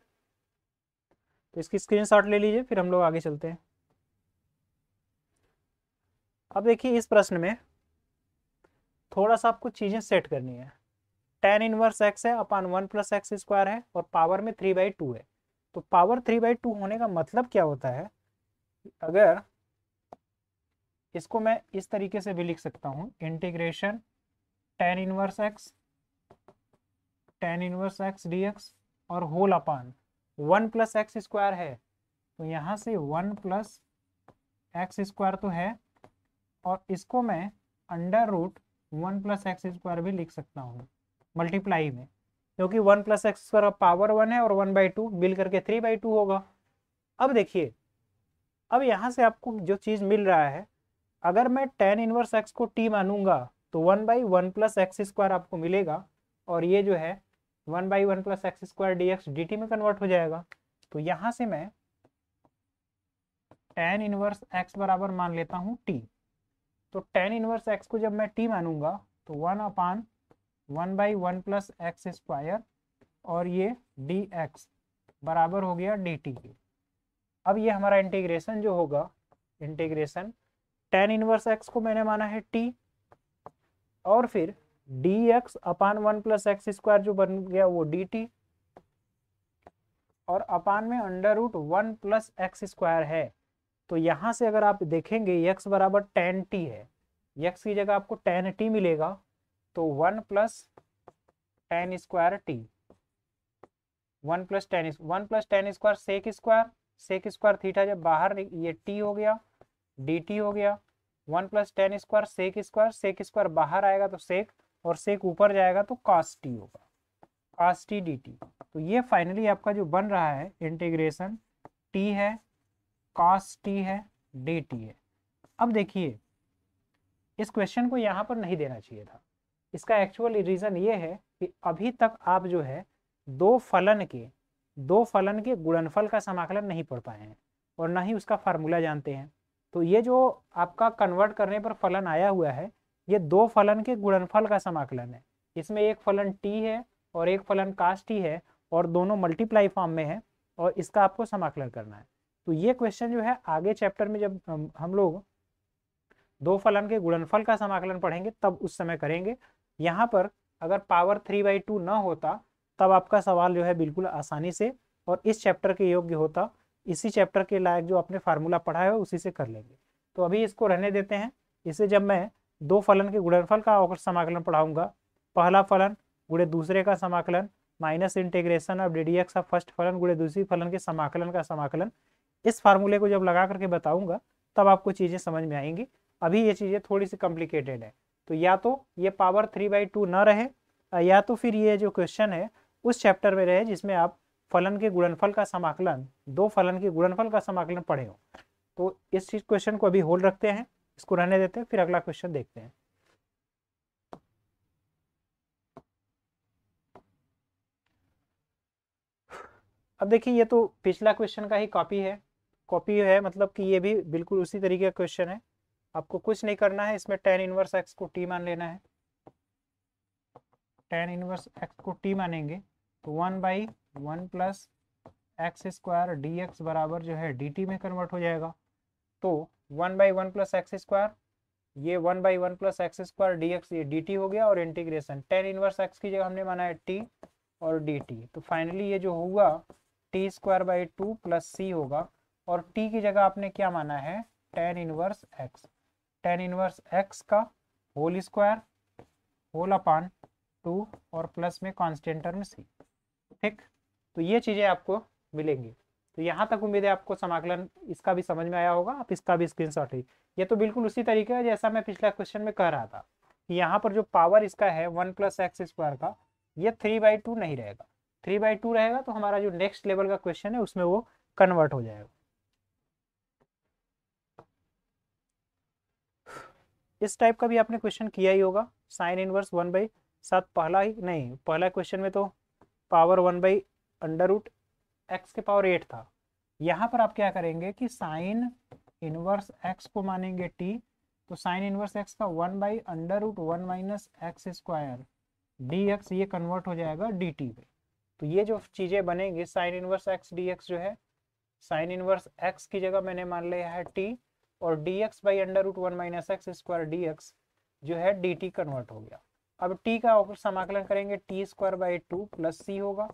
तो इसकी स्क्रीनशॉट ले लीजिए, फिर हम लोग आगे चलते हैं। अब देखिए इस प्रश्न में थोड़ा सा आपको चीज़ें सेट करनी है। tan इनवर्स x है अपान 1 प्लस एक्स स्क्वायर है और पावर में 3/2 है। तो पावर 3/2 होने का मतलब क्या होता है, अगर इसको मैं इस तरीके से भी लिख सकता हूँ, integration tan inverse x dx और whole upon 1 plus x square है, तो यहाँ से 1 प्लस एक्स स्क्वायर तो है और इसको मैं √1 प्लस एक्स स्क्वायर भी लिख सकता हूँ मल्टीप्लाई में, क्योंकि 1 प्लस एक्स स्क्वायर पावर 1 है और 1/2 मिल करके 3/2 होगा। अब देखिए अब यहाँ से आपको जो चीज़ मिल रहा है, अगर मैं tan इनवर्स x को t मानूंगा तो 1/1 प्लस एक्स स्क्वायर आपको मिलेगा और ये जो है 1/1 plus x square dx dt में कन्वर्ट हो जाएगा। तो यहाँ से मैं tan इनवर्स x बराबर मान लेता हूँ t। तो tan इनवर्स x को जब मैं t मानूंगा तो 1/1 प्लस एक्स स्क्वायर और ये dx बराबर हो गया dt के। अब ये हमारा इंटीग्रेशन जो होगा, इंटीग्रेशन tan इनवर्स x को मैंने माना है t, और फिर dx upon 1 plus x square जो बन गया वो dt, और अपान में under root 1 plus x square है। तो यहां से अगर आप देखेंगे x बराबर tan t है, x की जगह आपको tan t मिलेगा, तो 1 plus tan square t, 1 plus tan square sec square theta, जब बाहर ये t हो गया dt हो गया, 1 plus tan square sec square बाहर आएगा तो सेक, और सेक ऊपर जाएगा तो cos t होगा, cos t dt। तो ये फाइनली आपका जो बन रहा है इंटीग्रेशन t है, cos t है, dt है। अब देखिए इस क्वेश्चन को यहाँ पर नहीं देना चाहिए था। इसका एक्चुअल रीजन ये है कि अभी तक आप जो है दो फलन के गुणनफल का समाकलन नहीं पढ़ पाए हैं और ना ही उसका फार्मूला जानते हैं। तो ये जो आपका कन्वर्ट करने पर फलन आया हुआ है, ये दो फलन के गुणनफल का समाकलन है। इसमें एक फलन t है और एक फलन cos t है, और दोनों मल्टीप्लाई फॉर्म में है, और इसका आपको समाकलन करना है। तो ये क्वेश्चन जो है आगे चैप्टर में जब हम लोग दो फलन के गुणनफल का समाकलन पढ़ेंगे तब उस समय करेंगे। यहाँ पर अगर पावर 3/2 न होता तब आपका सवाल जो है बिल्कुल आसानी से और इस चैप्टर के योग्य होता, इसी चैप्टर के लायक जो आपने फार्मूला पढ़ा है उसी से कर लेंगे। तो अभी इसको रहने देते हैं। इसे जब मैं दो फलन के गुणनफल का समाकलन पढ़ाऊंगा, पहला फलन गुणे दूसरे का समाकलन minus integration of ddx of first फलन गुणे दूसरी फलन के समाकलन का समाकलन, इस फार्मूले को जब लगा करके बताऊंगा तब आपको चीजें समझ में आएंगी। अभी ये चीजें थोड़ी सी कॉम्प्लिकेटेड है, तो या तो ये पावर 3/2 न रहे, या तो फिर ये जो क्वेश्चन है उस चैप्टर में रहे जिसमें आप फलन के गुणनफल का समाकलन, दो फलन के गुणनफल का समाकलन पढ़े हो। तो इस चीज क्वेश्चन को अभी होल्ड रखते हैं, इसको रहने देते हैं, फिर अगला क्वेश्चन देखते हैं। अब देखिए ये तो पिछला क्वेश्चन का ही कॉपी है, मतलब कि ये भी बिल्कुल उसी तरीके का क्वेश्चन है। आपको कुछ नहीं करना है, इसमें tan इनवर्स x को t मान लेना है। tan इनवर्स x को t मानेंगे तो 1/1 प्लस एक्स स्क्वायर dx बराबर जो है dt में कन्वर्ट हो जाएगा। तो 1/1 प्लस एक्स स्क्वायर, ये 1/1 प्लस एक्स स्क्वायर dx, ये dt हो गया, और इंटीग्रेशन tan इनवर्स x की जगह हमने माना है t और dt। तो फाइनली ये जो होगा t² 2 प्लस c होगा, और t की जगह आपने क्या माना है tan इनवर्स x का होल स्क्वायर होल अपान 2 और प्लस में कांस्टेंट टर्म c। ठीक, तो ये चीजें आपको मिलेंगी। तो यहाँ तक उम्मीद है आपको समाकलन इसका भी समझ में आया होगा, आप इसका भी स्क्रीनशॉट लीजिए। ये तो बिल्कुल उसी तरीके है जैसा मैं पिछला क्वेश्चन में कह रहा था कि यहाँ पर जो पावर इसका है 1 प्लस एक्स स्क्वायर का, ये 3/2 नहीं रहेगा। 3/2 रहेगा तो हमारा जो नेक्स्ट लेवल का क्वेश्चन है उसमें वो कन्वर्ट हो जाएगा। इस टाइप का भी आपने क्वेश्चन किया ही होगा, साइन इनवर्स 1/7, पहला क्वेश्चन में तो पावर 1/√x के पावर 8 था। यहाँ पर आप क्या करेंगे कि साइन इनवर्स x को मानेंगे t, तो साइन इनवर्स x का 1/√1 माइनस एक्स स्क्वायर dx, ये कन्वर्ट हो जाएगा dt में। तो ये जो चीजें बनेंगी साइन इनवर्स x dx जो है, साइन इनवर्स x की जगह मैंने मान लिया है t, और dx/√1 minus x square dx जो है dt कन्वर्ट हो गया। अब t का समाकलन करेंगे t² 2 प्लस c होगा।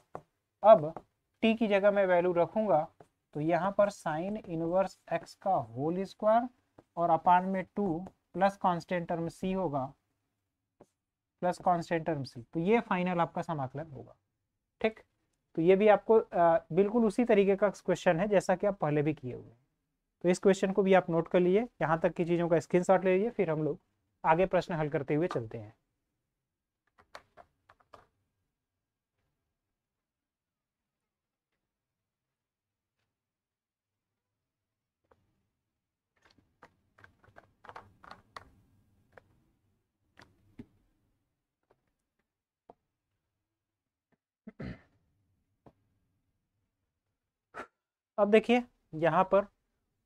अब t की जगह मैं वैल्यू रखूंगा तो यहाँ पर साइन इनवर्स x का होल स्क्वायर और अपान में 2 प्लस कांस्टेंट टर्म c होगा, प्लस कांस्टेंट टर्म c। तो ये फाइनल आपका समाकलन होगा। ठीक, तो ये भी आपको बिल्कुल उसी तरीके का क्वेश्चन है जैसा कि आप पहले भी किए हुए हैं। तो इस क्वेश्चन को भी आप नोट कर लीजिए, यहाँ तक की चीज़ों का स्क्रीनशॉट ले लीजिए, फिर हम लोग आगे प्रश्न हल करते हुए चलते हैं। अब देखिए यहाँ पर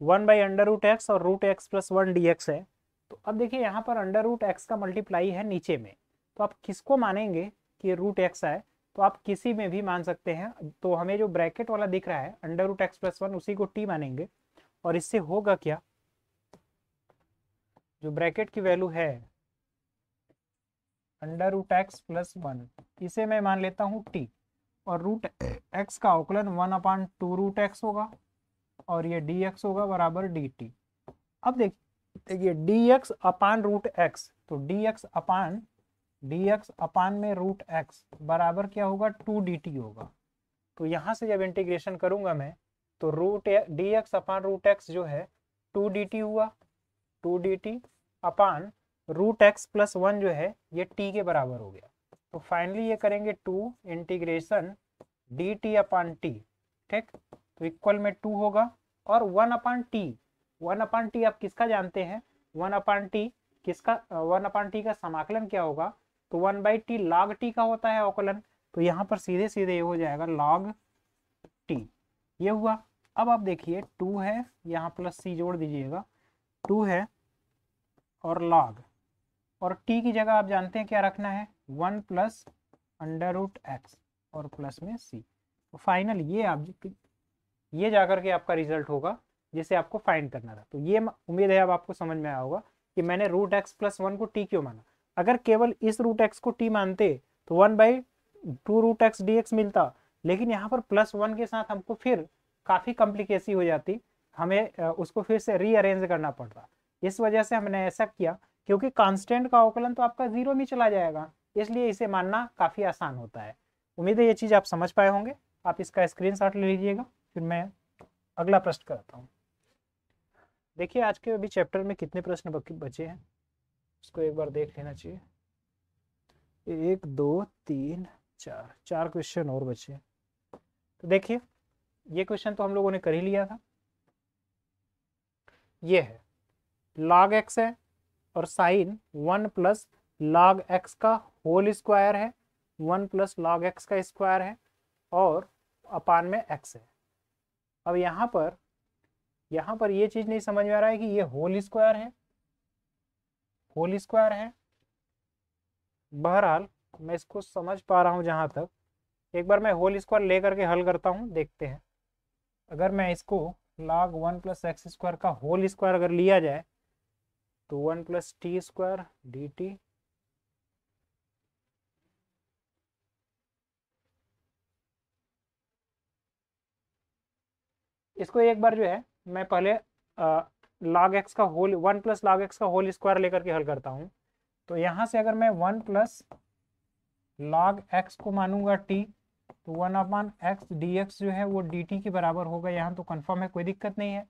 1/√x और √x+1 dx है। तो अब देखिए यहाँ पर √x का मल्टीप्लाई है नीचे में, तो आप किसको मानेंगे कि √x है, तो आप किसी में भी मान सकते हैं। तो हमें जो ब्रैकेट वाला दिख रहा है √x+1 उसी को t मानेंगे, और इससे होगा क्या, जो ब्रैकेट की वैल्यू है अंडर रूट एक्स प्लस 1, इसे मैं मान लेता हूँ टी, और रूट एक्स का अवकलन 1/2 रूट एक्स होगा, और ये डी एक्स होगा बराबर डी टी। अब देखिए D X upon root X, तो डी एक्स अपान में रूट एक्स बराबर क्या होगा 2dt होगा। तो यहाँ से जब इंटीग्रेशन करूंगा मैं, तो root D X upon root X जो है 2dt हुआ, 2dt अपान रूट एक्स प्लस 1 जो है ये t के बराबर हो गया। तो फाइनली ये करेंगे 2 integration D T upon T, ठीक, तो इक्वल में 2 होगा, और 1/t आप किसका जानते हैं, 1/t किसका, 1/t का समाकलन क्या होगा, तो 1/t log t का होता है अवकलन, तो यहाँ पर सीधे सीधे ये हो जाएगा log t, ये हुआ। अब आप देखिए 2 है, यहाँ प्लस c जोड़ दीजिएगा, 2 है और log, और t की जगह आप जानते हैं क्या रखना है 1 प्लस अंडर रूट एक्स और प्लस में c। तो फाइनल ये जाकर के आपका रिजल्ट होगा जिसे आपको फाइंड करना था। तो ये उम्मीद है अब आपको समझ में आया होगा कि मैंने रूट एक्स प्लस 1 को t क्यों माना। अगर केवल इस रूट एक्स को t मानते तो 1/2 रूट एक्स डी एक्स मिलता, लेकिन यहाँ पर प्लस 1 के साथ हमको फिर काफ़ी कॉम्प्लिकेसी हो जाती, हमें उसको फिर से रीअरेंज करना पड़ता। इस वजह से हमने ऐसा किया, क्योंकि कांस्टेंट का अवकलन तो आपका 0 में चला जाएगा, इसलिए इसे मानना काफ़ी आसान होता है। उम्मीद है ये चीज़ आप समझ पाए होंगे। आप इसका स्क्रीनशॉट ले लीजिएगा, फिर मैं अगला प्रश्न करता हूँ। देखिए आज के अभी चैप्टर में कितने प्रश्न बचे हैं उसको एक बार देख लेना चाहिए। 1 2 3 4 क्वेश्चन और बचे। तो देखिए ये क्वेश्चन तो हम लोगों ने कर ही लिया था। ये है log x है और साइन 1 प्लस log x का होल स्क्वायर है, 1 प्लस log x का स्क्वायर है, और अपान में x है। अब यहाँ पर ये चीज नहीं समझ में आ रहा है कि ये होल स्क्वायर है। बहरहाल मैं इसको समझ पा रहा हूँ जहाँ तक, एक बार मैं होल स्क्वायर लेकर के हल करता हूँ, देखते हैं। अगर मैं इसको log 1 प्लस एक्स स्क्वायर का होल स्क्वायर अगर लिया जाए तो 1 plus T square D T, इसको एक बार जो है मैं पहले log x का होल 1 प्लस log x का होल स्क्वायर लेकर के हल करता हूँ। तो यहाँ से अगर मैं 1 प्लस log x को मानूंगा t, तो 1/x dx जो है वो dt के बराबर होगा। यहाँ तो कंफर्म है, कोई दिक्कत नहीं है।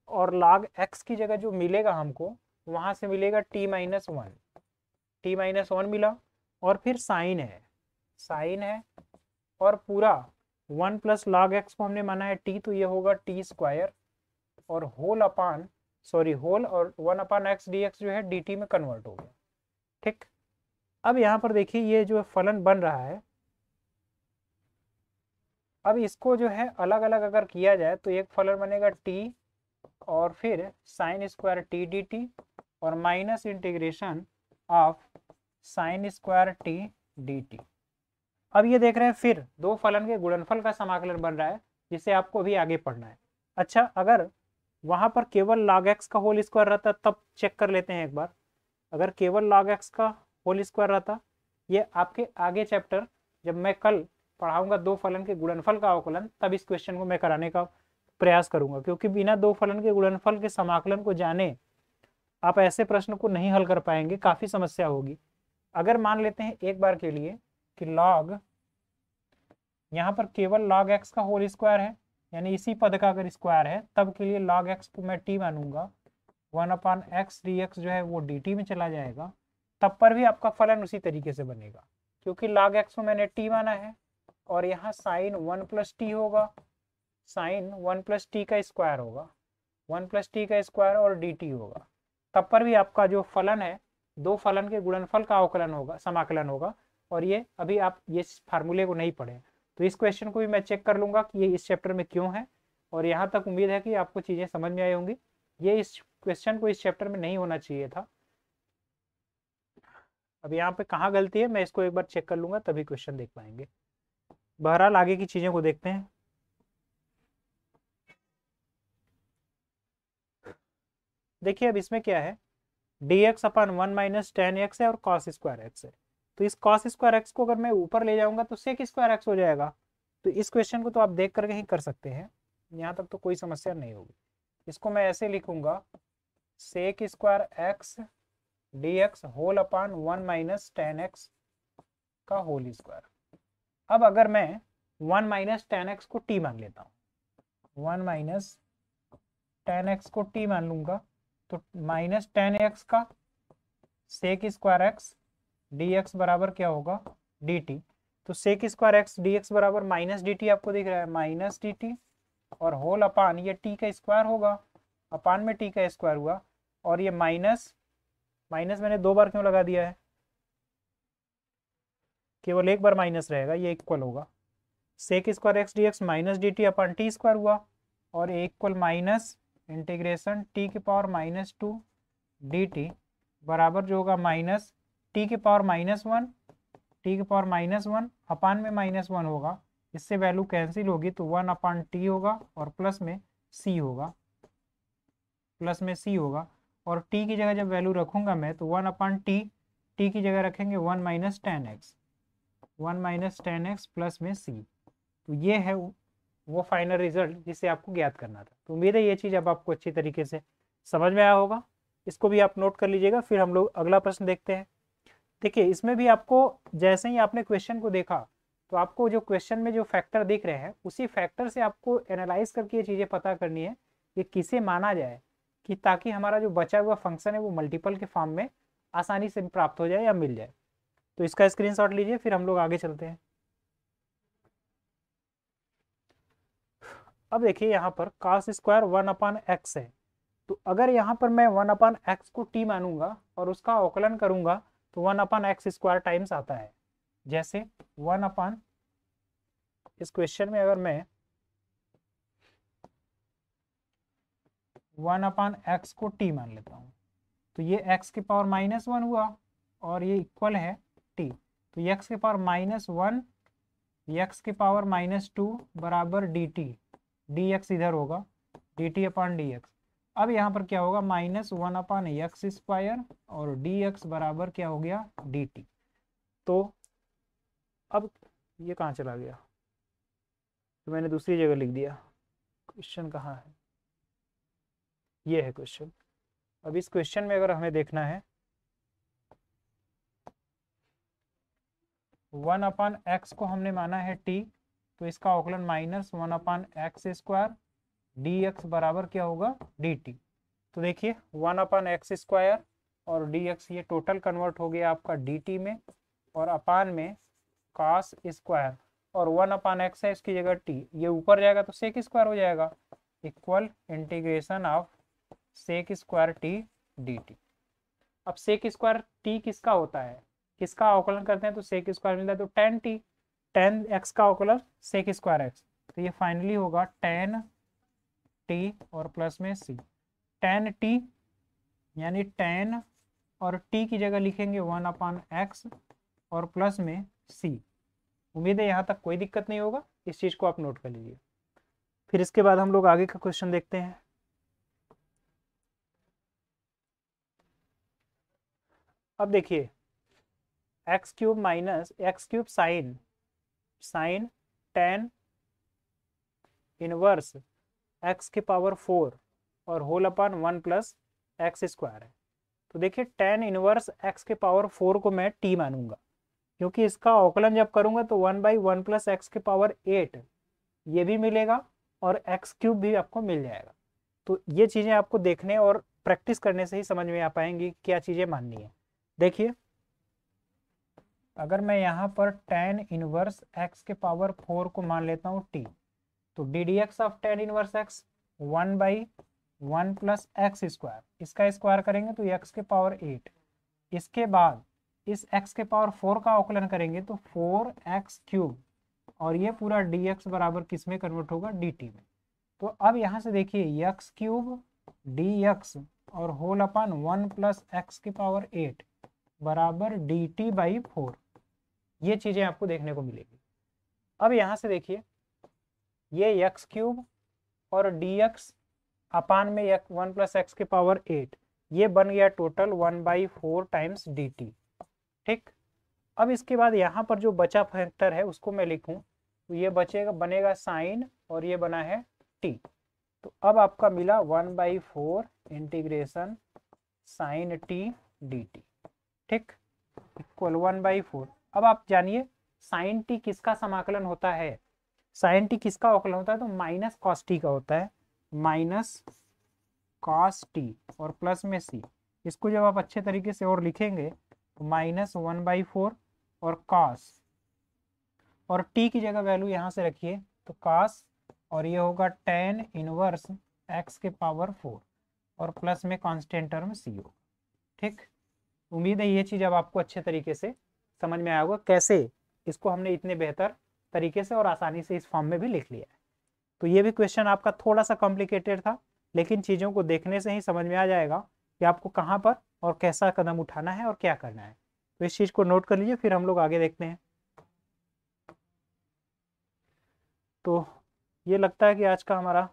और log x की जगह जो मिलेगा हमको, वहाँ से मिलेगा t माइनस 1 मिला, और फिर साइन है, और पूरा 1 प्लस log x को हमने माना है t, तो ये होगा t स्क्वायर, और होल और 1/x dx जो है dt में कन्वर्ट हो गया, ठीक। अब यहाँ पर देखिए ये जो फलन बन रहा है, अब इसको जो है अलग अलग अगर किया जाए तो एक फलन बनेगा t और फिर sine square T D t, और minus integration of sine square T D T. अब ये देख रहे हैं फिर दो फलन के गुणनफल का समाकलन बन रहा है, जिसे आपको अभी आगे पढ़ना है। अच्छा, अगर वहां पर केवल log x का होल स्क्वायर रहता तब चेक कर लेते हैं एक बार। अगर केवल log x का होल स्क्वायर रहता, ये आपके आगे चैप्टर जब मैं कल पढ़ाऊंगा दो फलन के गुणनफल का अवकलन, तब इस क्वेश्चन को मैं कराने का प्रयास करूंगा, क्योंकि बिना दो फलन के गुणनफल के समाकलन को जाने आप ऐसे प्रश्न को नहीं हल कर पाएंगे, काफी समस्या होगी। अगर मान लेते हैं एक बार के लिए कि log, यहाँ पर केवल log x का होल स्क्वायर है, यानी इसी पद का अगर स्क्वायर है, तब के लिए log x को मैं t मानूंगा, 1/x dx जो है वो dt में चला जाएगा, तब पर भी आपका फलन उसी तरीके से बनेगा, क्योंकि log x को मैंने t माना है, और यहाँ साइन 1 प्लस टी होगा, साइन 1 प्लस टी का स्क्वायर होगा, 1 प्लस टी का स्क्वायर और dt होगा, तब पर भी आपका जो फलन है दो फलन के गुणनफल का अवकलन होगा, समाकलन होगा। और ये अभी आप ये फार्मूले को नहीं पढ़े, तो इस क्वेश्चन को भी मैं चेक कर लूंगा कि ये इस चैप्टर में क्यों है, और यहाँ तक उम्मीद है कि आपको चीज़ें समझ में आई होंगी। ये इस क्वेश्चन को इस चैप्टर में नहीं होना चाहिए था। अब यहाँ पे कहाँ गलती है मैं इसको एक बार चेक कर लूंगा, तभी क्वेश्चन देख पाएंगे। बहरहाल आगे की चीज़ों को देखते हैं। देखिए अब इसमें क्या है, dx अपन 1 माइनस टेन एक्स है और कॉस स्क्वायर एक्स है। तो इस कॉस स्क्वायर एक्स को अगर मैं ऊपर ले जाऊंगा तो सेक स्क्वायर एक्स हो जाएगा। तो इस क्वेश्चन को तो आप देख करके ही कर सकते हैं, यहाँ तक तो कोई समस्या नहीं होगी। इसको मैं ऐसे लिखूंगा, sec square x D X whole upon 1 minus tan X का होल स्क्वायर। अब अगर मैं 1 माइनस टेन एक्स को टी मान लेता हूँ, 1 माइनस टेन एक्स को टी मान लूंगा, तो माइनस टेन एक्स का sec square x D X बराबर क्या होगा, डी टी। तो sec square x D X बराबर माइनस डी टी आपको दिख रहा है, माइनस डी टी, और होल अपान ये टी का स्क्वायर होगा, अपान में टी का स्क्वायर हुआ, और ये माइनस माइनस मैंने 2 बार क्यों लगा दिया है, केवल एक बार माइनस रहेगा, ये इक्वल होगा sec square x D x minus D t upon t square हुआ, और इक्वल माइनस इंटीग्रेशन टी की power minus two d t बराबर जो होगा माइनस टी की पावर माइनस वन, टी की पावर माइनस वन अपान में माइनस वन होगा, इससे वैल्यू कैंसिल होगी तो 1 अपान टी होगा और प्लस में सी होगा, प्लस में सी होगा। और टी की जगह जब वैल्यू रखूंगा मैं तो 1 अपान टी, टी की जगह रखेंगे 1 minus tan x, 1 minus tan x plus में सी। तो ये है वो फाइनल रिजल्ट जिसे आपको ज्ञात करना था। तो उम्मीद है ये चीज़ अब आपको अच्छी तरीके से समझ में आया होगा। इसको भी आप नोट कर लीजिएगा। फिर हम लोग अगला प्रश्न देखते हैं। देखिए इसमें भी आपको जैसे ही आपने क्वेश्चन को देखा तो आपको जो क्वेश्चन में जो फैक्टर दिख रहे हैं उसी फैक्टर से आपको एनालाइज करके ये चीज़ें पता करनी है कि किसे माना जाए, कि ताकि हमारा जो बचा हुआ फंक्शन है वो मल्टीपल के फॉर्म में आसानी से प्राप्त हो जाए या मिल जाए। तो इसका स्क्रीनशॉट लीजिए, फिर हम लोग आगे चलते हैं। अब देखिए यहाँ पर cos स्क्वायर 1 अपान एक्स है, तो अगर यहाँ पर मैं 1 अपान एक्स को t मानूंगा और उसका अवकलन करूंगा तो 1 अपान एक्स स्क्वायर टाइम्स आता है। जैसे 1 अपान, इस क्वेश्चन में अगर मैं 1 अपान एक्स को t मान लेता हूँ तो ये x की पावर माइनस वन हुआ और ये इक्वल है t, तो x की पावर माइनस वन, x की पावर माइनस टू बराबर डी टी, डी एक्स इधर होगा D T upon D x. अब यहाँ पर क्या होगा, माइनस वन अपान एक्स स्क्वायर और डी एक्स बराबर क्या हो गया, डी टी। तो अब ये कहाँ चला गया, तो मैंने दूसरी जगह लिख दिया। क्वेश्चन कहाँ है, ये है क्वेश्चन। अब इस क्वेश्चन में अगर हमें देखना है 1 अपान एक्स को हमने माना है t, तो इसका अवकलन माइनस 1 अपान एक्स स्क्वायर डी एक्स बराबर क्या होगा, डी टी। तो देखिए 1 अपान एक्स स्क्वायर और डी एक्स ये टोटल कन्वर्ट हो गया आपका डी टी में, और अपान में कॉस स्क्वायर और 1 अपान एक्स है इसकी जगह t, ये ऊपर जाएगा तो सेक स्क्वायर हो जाएगा, equal integration of sec square T D T. अब सेक स्क्वायर टी किसका होता है, किसका अवकलन करते हैं तो सेक स्क्वायर मिलता है, तो टेन टी, टेन एक्स का अवकलन सेक स्क्वायर एक्स, तो ये फाइनली होगा टेन टी और प्लस में सी। टेन टी यानी टेन और टी की जगह लिखेंगे 1 अपान एक्स और प्लस में सी। उम्मीद है यहाँ तक कोई दिक्कत नहीं होगा, इस चीज़ को आप नोट कर लीजिए। फिर इसके बाद हम लोग आगे का क्वेश्चन देखते हैं। अब देखिए x cube minus x cube sine, sine ten inverse x के पावर 4 और whole upon 1 plus x square है। तो देखिए टेन इनवर्स एक्स के पावर 4 को मैं टी मानूंगा, क्योंकि इसका अवकलन जब करूंगा तो 1/1 प्लस एक्स के पावर 8 ये भी मिलेगा और एक्स क्यूब भी आपको मिल जाएगा। तो ये चीज़ें आपको देखने और प्रैक्टिस करने से ही समझ में आ पाएंगी क्या चीज़ें माननी है। देखिए अगर मैं यहाँ पर टेन इनवर्स एक्स के पावर 4 को मान लेता हूँ टी, तो D D x of ten inverse x 1/1 plus x square, इसका स्क्वायर करेंगे तो एक्स के पावर 8, इसके बाद इस एक्स के पावर 4 का अवकलन करेंगे तो 4x क्यूब, और ये पूरा डी एक्स बराबर किस में कन्वर्ट होगा, डी टी में। तो अब यहाँ से देखिए एक्स क्यूब डी एक्स और होल अपान 1 प्लस एक्स के पावर 8 बराबर डी टी बाई 4, ये चीज़ें आपको देखने को मिलेगी। अब यहाँ से देखिए ये एक्स क्यूब और डी एक्स अपान में 1 प्लस एक्स के पावर 8, ये बन गया टोटल 1/4 टाइम्स dt। ठीक, अब इसके बाद यहाँ पर जो बचा फैक्टर है उसको मैं लिखूं तो ये बचेगा, बनेगा साइन और ये बना है t। तो अब आपका मिला 1/4 इंटीग्रेशन साइन t dt। ठीक, इक्वल 1/4। अब आप जानिए साइन t किसका समाकलन होता है, साइन t किसका अवकलन होता है, तो माइनस कॉस टी का होता है, माइनस कॉस टी और प्लस में c। इसको जब आप अच्छे तरीके से और लिखेंगे तो -1/4 और कॉस, और t की जगह वैल्यू यहाँ से रखिए तो कॉस, और ये होगा tan इनवर्स x के पावर 4 और प्लस में कांस्टेंट टर्म c हो। ठीक, उम्मीद है ये चीज़ अब आपको अच्छे तरीके से समझ में आया होगा कैसे इसको हमने इतने बेहतर तरीके से और आसानी से इस फॉर्म में भी लिख लिया है। तो ये भी क्वेश्चन आपका थोड़ा सा कॉम्प्लिकेटेड था, लेकिन चीज़ों को देखने से ही समझ में आ जाएगा कि आपको कहाँ पर और कैसा कदम उठाना है और क्या करना है। तो इस चीज़ को नोट कर लीजिए, फिर हम लोग आगे देखते हैं। तो ये लगता है कि आज का हमारा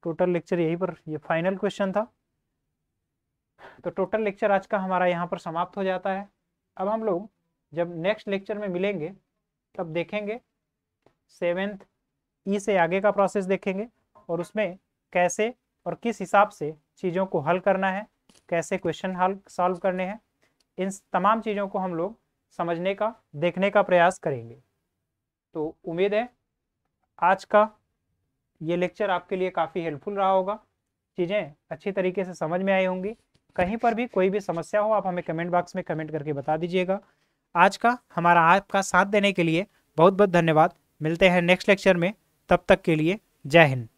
टोटल लेक्चर यहीं पर, ये फाइनल क्वेश्चन था। तो टोटल लेक्चर आज का हमारा यहाँ पर समाप्त हो जाता है। अब हम लोग जब नेक्स्ट लेक्चर में मिलेंगे तब देखेंगे 7th ई से आगे का प्रोसेस देखेंगे, और उसमें कैसे और किस हिसाब से चीज़ों को हल करना है, कैसे क्वेश्चन हल सॉल्व करने हैं, इन तमाम चीज़ों को हम लोग समझने का, देखने का प्रयास करेंगे। तो उम्मीद है आज का ये लेक्चर आपके लिए काफ़ी हेल्पफुल रहा होगा, चीज़ें अच्छी तरीके से समझ में आई होंगी। कहीं पर भी कोई भी समस्या हो आप हमें कमेंट बॉक्स में कमेंट करके बता दीजिएगा। आज का हमारा आपका साथ देने के लिए बहुत बहुत धन्यवाद। मिलते हैं नेक्स्ट लेक्चर में, तब तक के लिए जय हिंद।